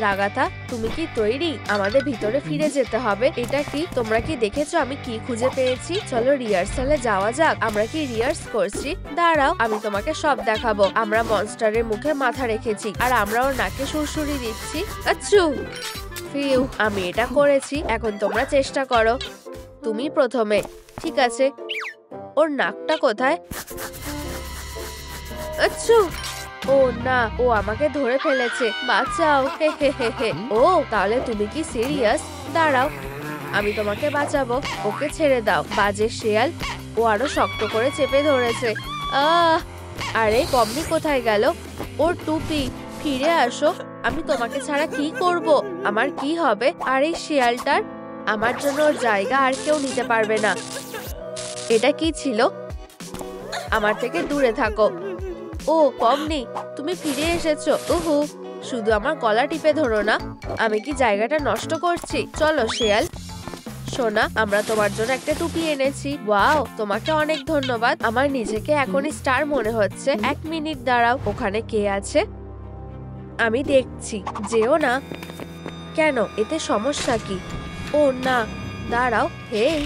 রাগাথা, তুমি কি তৈরি? আমাদের ভিতরে ফিরে যেতে হবে। এটা কি, তোমরা কি দেখেছো আমি কি খুঁজে পেয়েছি? চলো রিহার্সালে যাওয়া যাক। আমরা কি রিহার্স করছি? দাঁড়াও, আমি তোমাকে সব দেখাবো। আমরা মনস্টারের মুখে মাথা রেখেছি, আর আমরা ওর নাকে সুরসুরি দিচ্ছি। আচ্ছু, ফিউ, আমি এটা করেছি। এখন তোমরা চেষ্টা করো। তুমি প্রথমে। ঠিক আছে, ওর নাকটা কোথায়? আচ্ছা, ও না, ও আমাকে ধরে ফেলেছে। বাঁচাও। হে হে হে হে। ও, তাহলে তুমি কি সিরিয়াস? দাঁড়াও, আমি তোমাকে বাঁচাবো। ওকে ছেড়ে দাও। বাজে শেয়াল। ও আরো শক্ত করে চেপে ধরেছে। আরে পমনি কোথায় গেল? ওর টুপি। ফিরে আসো। আমি তোমাকে ছাড়া কি করব? আমার কি হবে? আর এই শেয়ালটার? আমার জন্য ওর জায়গা আর কেউ নিতে পারবে না। এটা কি ছিল? আমার থেকে দূরে থাকো। ও পমনি, তুমি ফিরে এসেছো। উহু, শুধু আমার গলা টিপে ধরো না। আমি কি জায়গাটা নষ্ট করছি? চলো শেয়াল। সোনা, আমরা তোমার জন্য একটা টুপি এনেছি। ওয়াও, তোমাকে অনেক ধন্যবাদ। আমার নিজেকে এখনই স্টার মনে হচ্ছে। 1 মিনিট দাঁড়াও, ওখানে কে আছে? আমি দেখছি। যেও না। কেন, এতে সমস্যা কি? ও না, দাঁড়াও। হেই,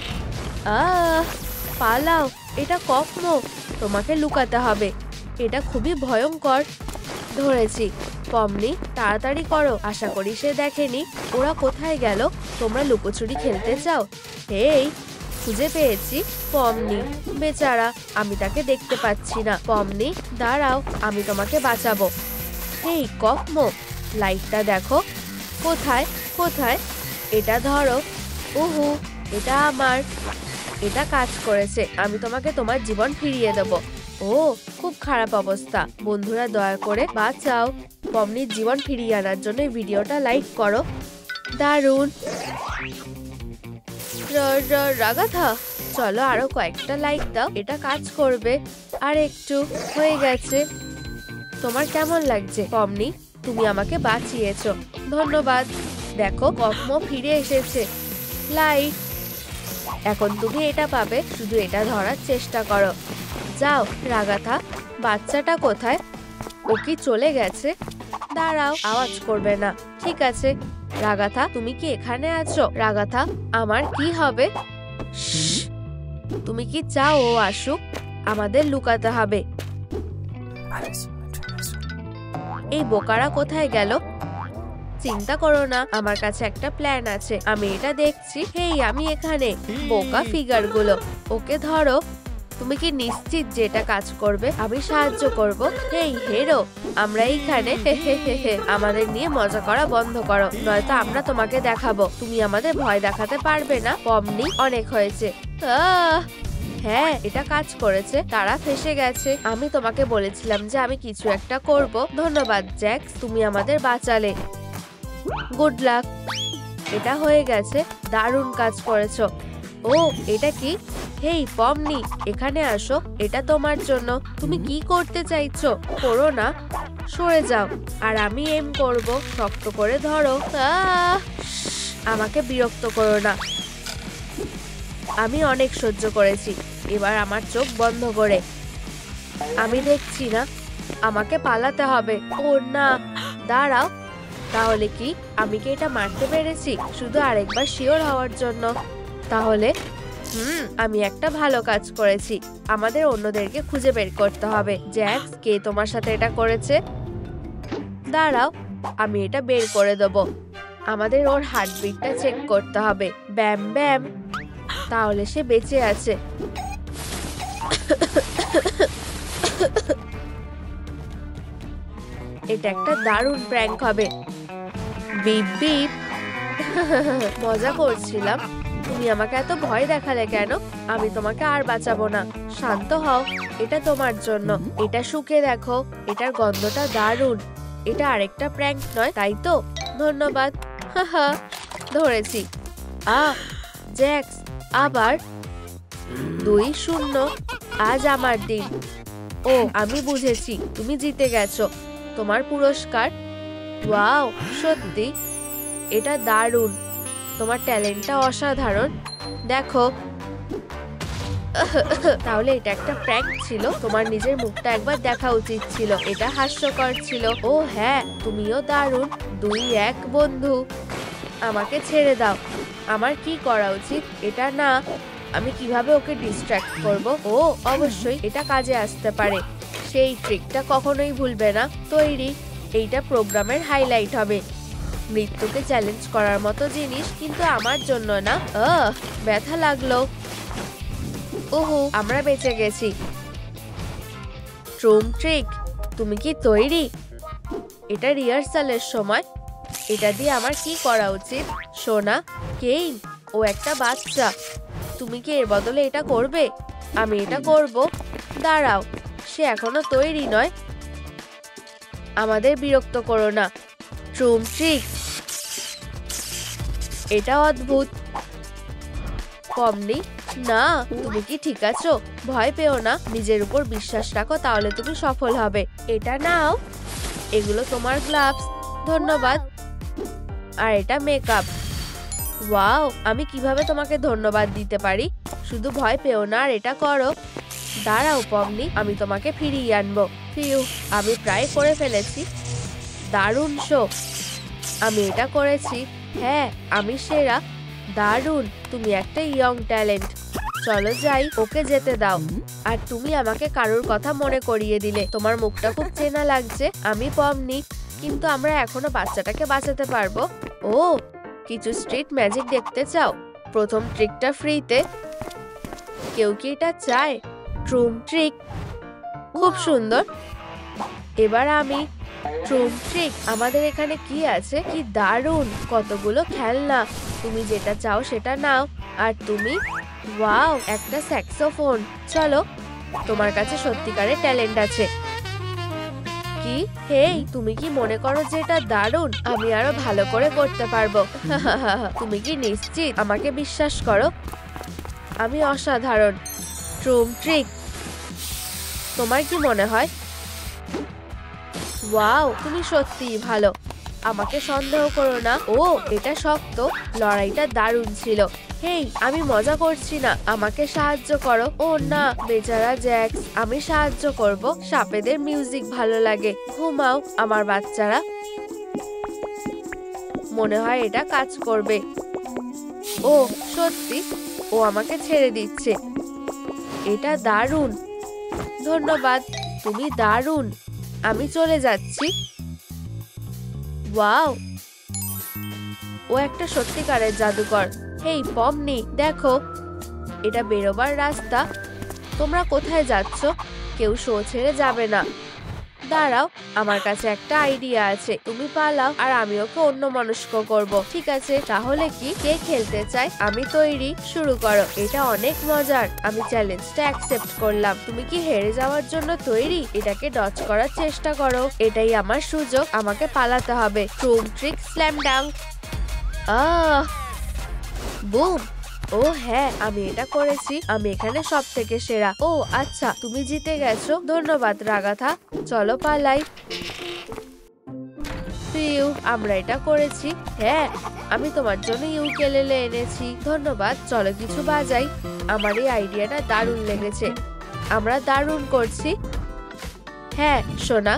পালাও। এটা কখনো, তোমাকে লুকাতে হবে। এটা খুবই ভয়ঙ্কর। ধরেছি। পমনি, তাড়াতাড়ি করো। আশা করি সে দেখেনি। ওরা কোথায় গেল? তোমরা লুকোচুরি খেলতে চাও? হেই, খুঁজে পেয়েছি। পমনি, বেচারা, আমি তাকে দেখতে পাচ্ছি না। পমনি, দাঁড়াও, আমি তোমাকে বাঁচাবো। হেই ককমো, লাইটটা দেখো। কোথায় কোথায়? এটা ধরো। উহু, এটা আমার। এটা কাজ করেছে। আমি তোমাকে তোমার জীবন ফিরিয়ে দেবো। ও, খুব খারাপ অবস্থা। বন্ধুরা, দয়া করে বাঁচাও। পমনির জীবন ফিরিয়ে আনার জন্য ভিডিওটা লাইক করো। দারুণ। রাগাথা, চলো আরো কয়েকটা লাইক দাও। এটা কাজ করবে। আর একটু। হয়ে গেছে। তোমার কেমন লাগছে পমনি? তুমি আমাকে বাঁচিয়েছো। ধন্যবাদ। দেখো, ককমো ফিরে এসেছে। লাইট। এখন তুমি এটা পাবে। শুধু এটা ধরার চেষ্টা করো। যাও রাগাথা, বাচ্চাটা কোথায়? ও কি চলে গেছে? দাঁড়াও, আওয়াজ করবে না। ঠিক আছে রাগাথা, তুমি কি এখানে আছো? রাগাথা, আমার কি হবে? শ্শ্, তুমি কি চাও ও আসুক? আমাদের লুকাতে হবে। এই বোকারা কোথায় গেল? চিন্তা করো না, আমার কাছে একটা প্ল্যান আছে। আমি এটা দেখছি। হেই, আমি এখানে। বোকা ফিগার গুলো, ওকে ধরো। তুমি কি নিশ্চিত যে এটা কাজ করবে? আমি সাহায্য করব। হেই হেরো, আমরা এইখানে। আমাদের নিয়ে মজা করা বন্ধ করো, নয়তো আমরা তোমাকে দেখাবো। তুমি আমাদের ভয় দেখাতে পারবে না। পমনি, অনেক হয়েছে। হ্যাঁ, এটা কাজ করেছে। তারা ফেসে গেছে। আমি তোমাকে বলেছিলাম যে আমি কিছু একটা করব। ধন্যবাদ জ্যাক্স, তুমি আমাদের বাঁচালে। Good luck. এটা হয়ে গেছে। দারুণ কাজ করেছো। ও, এটা কি? হেই পমনি, এখানে আসো। এটা তোমার জন্য। তুমি কি করতে চাইছো? করো না, সরে যাও। আর আমি এম করব। শক্ত করে ধরো। আমাকে বিরক্ত করো না। আমি অনেক সহ্য করেছি। এবার আমার চোখ বন্ধ করে। আমি দেখছি না। আমাকে পালাতে হবে। ও না, দাঁড়াও। তাহলে কি আমি কি এটা মারতে পেরেছি? শুধু আরেকবার শিওর হওয়ার জন্য। তাহলে আমি একটা ভালো কাজ করেছি। আমাদের অন্যদেরকে খুঁজে বের করতে হবে। জ্যাক্স, কে তোমার সাথে এটা করেছে? দাঁড়াও, আমি এটা বের করে দেব। আমাদের ওর হার্টবিটটা চেক করতে হবে। ব্যাম ব্যাম। তাহলে সে বেঁচে আছে। এটা একটা দারুণ প্র্যাঙ্ক হবে। Beep beep. মজা করছিলাম। তুমি আমাকে এত ভয় দেখালে কেন? আমি তোমাকে আর বাঁচাবো না। শান্ত হও। এটা তোমার জন্য। এটা শুকে দেখো। এটার গন্ধটা দারুণ। এটা আরেকটা প্র্যাঙ্ক নয়, তাই তো? ধন্যবাদ। ধরেছি। জ্যাক্স, আবার 2-0। আজ আমার দিন। ও, আমি বুঝেছি। তুমি জিতে গেছো। তোমার পুরস্কার। ওয়াও, সত্যি এটা দারুণ। তোমার ট্যালেন্টটা অসাধারণ। দেখো। তাহলে এটা একটা প্র্যাঙ্ক ছিল। তোমার নিজের মুখটা একবার দেখা উচিত ছিল। এটা হাস্যকর ছিল। ও হ্যাঁ, তুমিও দারুণ। 2-1 বন্ধু। আমাকে ছেড়ে দাও। আমার কি করা উচিত? এটা না। আমি কিভাবে ওকে ডিস্ট্র্যাক্ট করব? ও, অবশ্যই এটা কাজে আসতে পারে। সেই ট্রিকটা কখনোই ভুলবে না। তৈরি। এইটা প্রোগ্রামের হাইলাইট হবে। মৃত্যুকে চ্যালেঞ্জ করার মতো জিনিস, কিন্তু আমার জন্য না। ব্যথা লাগলো। ওহো, আমরা বেঁচে গেছি। ট্রুম ট্রিক, তুমি কি তৈরি? এটা রিহার্সালের সময়। এটা দিয়ে আমার কি করা উচিত? সোনা, কেইন, ও একটা বাচ্চা। তুমি কি এর বদলে এটা করবে? আমি এটা করব। দাঁড়াও, সে এখনো তৈরি নয়। আমাদের বিরক্ত করো না। ট্রুম ট্রিক। এটা অদ্ভুত। পমনি, না, তুমি কি ঠিক আছো? ভয় পেও না। নিজের উপর বিশ্বাস রাখো, তাহলে তুমি সফল হবে। এটা নাও। এগুলো তোমার গ্লাভস। ধন্যবাদ। আর এটা মেকআপ। ওয়াও, আমি কিভাবে তোমাকে ধন্যবাদ দিতে পারি? শুধু ভয় পেও না আর এটা করো। দাঁড়াও পমনি, আমি তোমাকে ফিরিয়ে আনবো। ফিউ, আমি প্রায় করে ফেলেছি। দারুণ শো। আমি এটা করেছি। হ্যাঁ, আমি সেরা। দারুণ, তুমি একটা ইয়ং ট্যালেন্ট। চলো যাই, ওকে যেতে দাও। আর তুমি আমাকে কারোর কথা মনে করিয়ে দিলে। তোমার মুখটা খুব চেনা লাগছে। আমি পমনি, কিন্তু আমরা এখনো বাচ্চাটাকে বাঁচাতে পারবো। ও, কিছু স্ট্রিট ম্যাজিক দেখতে চাও? প্রথম ট্রিকটা ফ্রিতে। কেউ কি এটা চায়? ট্রুম ট্রিক। খুব সুন্দর। এবার আমি। ট্রুম ট্রিক। আমাদের এখানে কি আছে? কি দারুণ, কতগুলো খেলনা। তুমি যেটা চাও সেটা নাও। আর তুমি? ওয়াও, একটা স্যাক্সোফোন। চলো, তোমার কাছে সত্যিকারের ট্যালেন্ট আছে। কি? হেই, তুমি কি মনে করো যে এটা দারুণ? আমি আরো ভালো করে করতে পারবো। তুমি কি নিশ্চিত? আমাকে বিশ্বাস করো। আমি অসাধারণ। ট্রুম ট্রিক। তোমার কি মনে হয়? ওয়াও, তুমি সত্যিই ভালো। আমাকে সন্দেহ করো না। ও, এটা শক্ত। লড়াইটা দারুণ ছিল। হেই, আমি মজা করছি না, আমাকে সাহায্য করো। ও না, বেচারা জ্যাক্স, আমি সাহায্য করব। সাপেদের মিউজিক ভালো লাগে। ঘুমাও আমার বাচ্চারা। মনে হয় এটা কাজ করবে। ও সত্যি, ও আমাকে ছেড়ে দিচ্ছে। এটা দারুণ, ধন্যবাদ, তুমি দারুণ। আমি চলে যাচ্ছি। ওয়াও, ও একটা সত্যিকারের জাদুকর। হেই পমনি, দেখো, এটা বেরোবার রাস্তা। তোমরা কোথায় যাচ্ছ? কেউ শো ছেড়ে যাবে না। দাঁড়াও, আমার কাছে একটা আইডিয়া আছে। তুমি পালাও আর আমি ওকে অন্যমনস্ক করব। ঠিক আছে, তাহলে কি? কে খেলতে চায়? আমি তৈরি, শুরু করো। এটা অনেক মজার। আমি চ্যালেঞ্জটা অ্যাকসেপ্ট করলাম। তুমি কি হেরে যাওয়ার জন্য তৈরি? এটাকে ডজ করার চেষ্টা করো। এটাই আমার সুযোগ, আমাকে পালাতে হবে। ট্রুম ট্রিক স্ল্যাম ডাঙ্ক। বুম। ও হ্যাঁ, আমি এটা করেছি। আমি এখানে সব থেকে সেরা। ও আচ্ছা, তুমি জিতে গেছো। ধন্যবাদ রাগাথা। চলো পালাই। পিউ, আমরা এটা করেছি। হ্যাঁ, আমি তোমার জন্য ইউকেলেলে এনেছি। ধন্যবাদ। চলো কিছু বাজাই। আমার এই আইডিয়াটা দারুণ লেগেছে। আমরা দারুণ করছি। হ্যাঁ সোনা,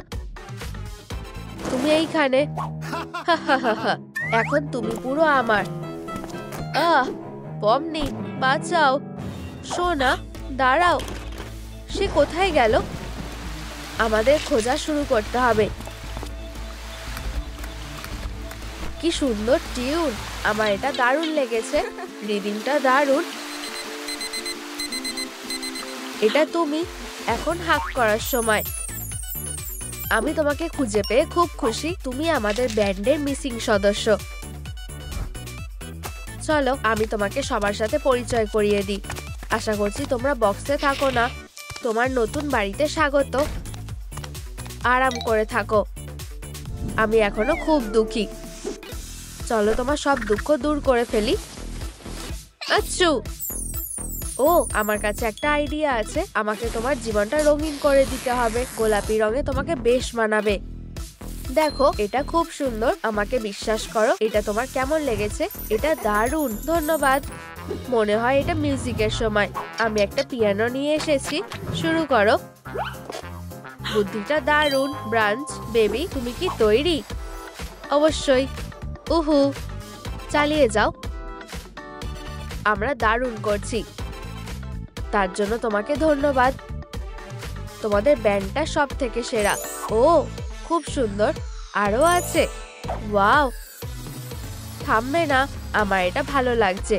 তুমি এইখানে। এখন তুমি পুরো আমার। পমনি, বাঁচাও। সোনা, দাঁড়াও। সে কোথায় গেল? আমাদের খোঁজা শুরু করতে হবে। কি সুন্দর টিউন, আমার এটা দারুণ লেগেছে। রিদিংটা দারুণ। এটা তুমি। এখন হাক করার সময়। আমি তোমাকে খুঁজে পেয়ে খুব খুশি। তুমি আমাদের ব্যান্ডের মিসিং সদস্য। চলো, আমি তোমাকে সবার সাথে পরিচয় করিয়ে দিই। আশা করছি তোমরা বক্সে থাকো না। তোমার নতুন বাড়িতে স্বাগত। আরাম করে থাকো। আমি এখনো খুব দুঃখী। চলো তোমার সব দুঃখ দূর করে ফেলি। আচ্ছু। ও, আমার কাছে একটা আইডিয়া আছে। আমাকে তোমার জীবনটা রঙিন করে দিতে হবে। গোলাপি রঙে তোমাকে বেশ মানাবে। দেখো, এটা খুব সুন্দর। আমাকে বিশ্বাস করো। এটা তোমার কেমন লেগেছে? এটা দারুণ। ধন্যবাদ। মনে হয় এটা মিউজিকের সময়। আমি একটা পিয়ানো নিয়ে এসেছি। শুরু করো। বুদ্ধিটা দারুণ। ব্রাঞ্চ বেবি, তুমি কি তৈরি? অবশ্যই। উহু, চালিয়ে যাও। আমরা দারুণ করছি। তার জন্য তোমাকে ধন্যবাদ। তোমাদের ব্যান্ডটা সব থেকে সেরা। ও, খুব সুন্দর। আরো আছে। ওয়াও, থামবে না। আমার এটা ভালো লাগছে।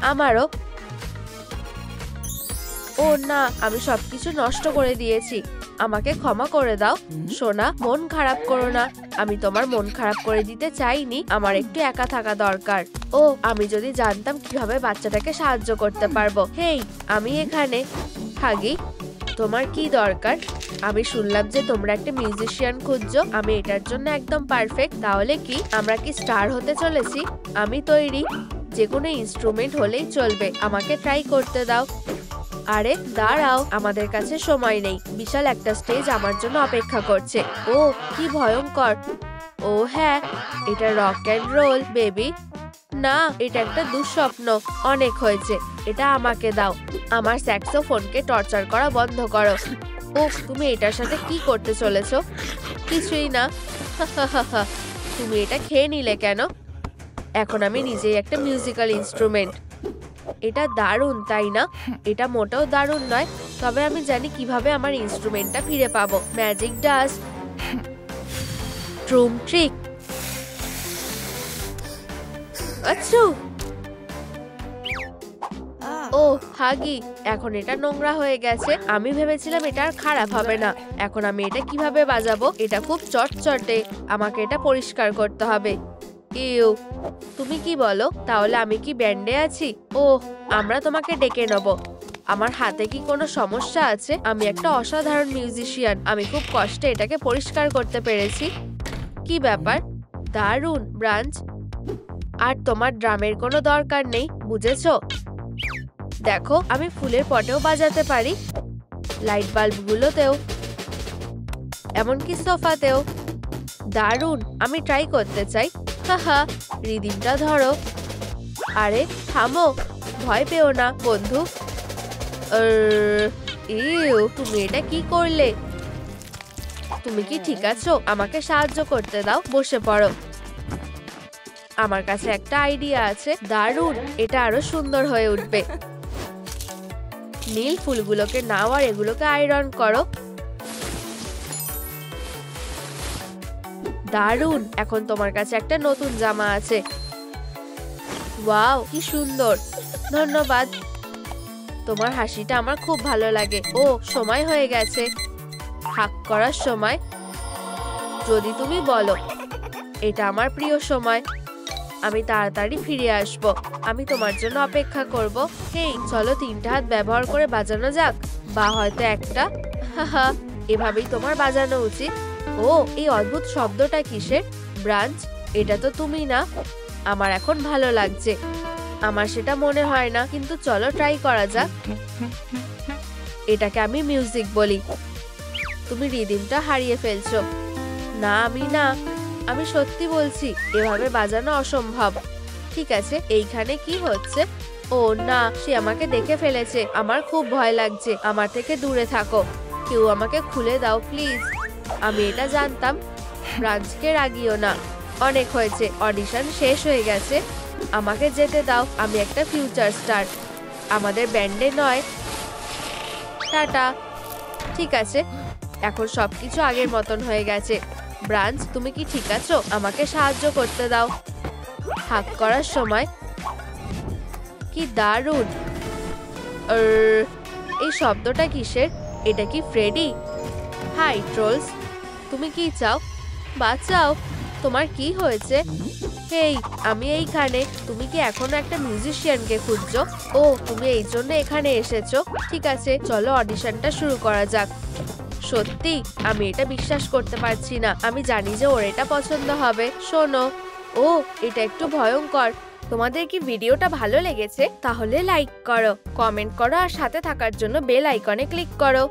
আমারও। ও না, আমি সবকিছু নষ্ট করে দিয়েছি। আমাকে ক্ষমা করে দাও। সোনা, মন খারাপ করো না। আমি তোমার মন খারাপ করে দিতে চাইনি। আমার একটু একা থাকা দরকার। ও, আমি যদি জানতাম কিভাবে বাচ্চাটাকে সাহায্য করতে পারবো। হেই, আমি এখানে। হাগি, তোমার কি দরকার? আমি শুনলাম যে তোমরা একটা মিউজিশিয়ান খুঁজছো। আমি এটার জন্য একদম পারফেক্ট। তাহলে কি আমরা কি স্টার হতে চলেছি? আমি তৈরি। যে কোনো ইনস্ট্রুমেন্ট হলেই চলবে। আমাকে ট্রাই করতে দাও। আরে দাঁড়াও, আমাদের কাছে সময় নেই। বিশাল একটা স্টেজ আমার জন্য অপেক্ষা করছে। ও, কি ভয়ঙ্কর। ও হ্যাঁ, এটা রক অ্যান্ড রোল বেবি। না, এটা একটা দুঃস্বপ্ন। অনেক হয়েছে। এটা আমাকে দাও। আমার স্যাক্সোফোনকে টর্চার করা বন্ধ করো। ও, তুমি এটার সাথে কি করতে চলেছো? কিছুই না। তুমি এটা খেয়ে নিলে কেন? এখন আমি নিজেই একটা মিউজিক্যাল ইনস্ট্রুমেন্ট। এটা দারুণ, তাই না? এটা মোটেও দারুণ নয়। তবে আমি জানি কিভাবে আমার ইনস্ট্রুমেন্টটা ফিরে পাবো। Magic dust. ট্রুম ট্রিক। আচ্ছা। ও হাগি, এখন এটা নোংরা হয়ে গেছে। আমি ভেবেছিলাম এটা আর খারাপ হবে না। এখন আমি এটা কিভাবে বাজাবো? এটা খুব চটচটে। আমাকে এটা পরিষ্কার করতে হবে। ইউ, তুমি কি বলো? তাহলে আমি কি ব্যান্ডে আছি? ও, আমরা তোমাকে ডেকে নেব। আমার হাতে কি কোনো সমস্যা আছে? আমি একটা অসাধারণ মিউজিশিয়ান। আমি খুব কষ্টে এটাকে পরিষ্কার করতে পেরেছি। কি ব্যাপার? দারুণ ব্রাঞ্চ। আর তোমার ড্রামের কোনো দরকার নেই, বুঝেছো? দেখো, আমি ফুলের পটেও বাজাতে পারি। লাইট বাল্বগুলোতেও, এমনকি সোফাতেও। দারুণ, আমি ট্রাই করতে চাই। হাহা, রিদিমটা ধরো। আরে থামো, ভয় পেও না বন্ধু। ইউ, তুমি এটা কি করলে? তুমি কি ঠিক আছো? আমাকে সাহায্য করতে দাও, বসে পড়ো। আমার কাছে একটা আইডিয়া আছে, দারুণ, এটা আরো সুন্দর হয়ে উঠবে। নীল ফুলগুলোকে নাও আর এগুলোকে আয়রন করো। দারুণ, এখন তোমার কাছে একটা নতুন জামা আছে। ওয়াও, কি সুন্দর, ধন্যবাদ। তোমার হাসিটা আমার খুব ভালো লাগে। ও, সময় হয়ে গেছে, হাক করার সময়। যদি তুমি বলো। এটা আমার প্রিয় সময়। আমি তাড়াতাড়ি ফিরে আসব। আমি তোমার জন্য অপেক্ষা করব। হেই, চলো 3টা হাত ব্যবহার করে বাজানো যাক, বা হয়তো একটা। হাহা, এভাবেই তোমার বাজানো উচিত। ও, এই অদ্ভুত শব্দটা কিসের? ব্রাঞ্চ, এটা তো তুমি না। আমার এখন ভালো লাগছে। আমার সেটা মনে হয় না, কিন্তু চলো ট্রাই করা যাক। এটাকে আমি মিউজিক বলি। তুমি রিদিমটা হারিয়ে ফেলছো। না, আমি সত্যি বলছি, এভাবে বাজানো অসম্ভব। ঠিক আছে, এইখানে কি হচ্ছে? ও না, সে আমাকে দেখে ফেলেছে। আমার খুব ভয় লাগছে। আমার থেকে দূরে থাকো। কেউ আমাকে খুলে দাও প্লিজ। আমি এটা জানতাম। ব্রাঞ্চকে রাগিও না। অনেক হয়েছে, অডিশন শেষ হয়ে গেছে। আমাকে যেতে দাও। আমি একটা ফিউচার স্টার, আমাদের ব্যান্ডে নয়। টাটা। ঠিক আছে, এখন সবকিছু আগের মতন হয়ে গেছে। ব্রাঞ্চ, তুমি কি ঠিক আছো? আমাকে সাহায্য করতে দাও। হাক করার সময়। কি দারুণ। এই শব্দটা কিসের? এটা কি ফ্রেডি? হাই ট্রোলস, তুমি কি চাও? বাঁচাও, তোমার কি হয়েছে? হেই, আমি এইখানে। তুমি কি এখনো একটা মিউজিশিয়ানকে খুঁজছো? ও, তুমি এই জন্য এখানে এসেছো। ঠিক আছে, চলো অডিশনটা শুরু করা যাক। সত্যি, আমি এটা বিশ্বাস করতে পারছি না। আমি জানি যে ওর এটা পছন্দ হবে। শোনো। ও, এটা একটু ভয়ঙ্কর। তোমাদের কি ভিডিওটা ভালো লেগেছে? তাহলে লাইক করো, কমেন্ট করো আর সাথে থাকার জন্য বেল আইকনে ক্লিক করো।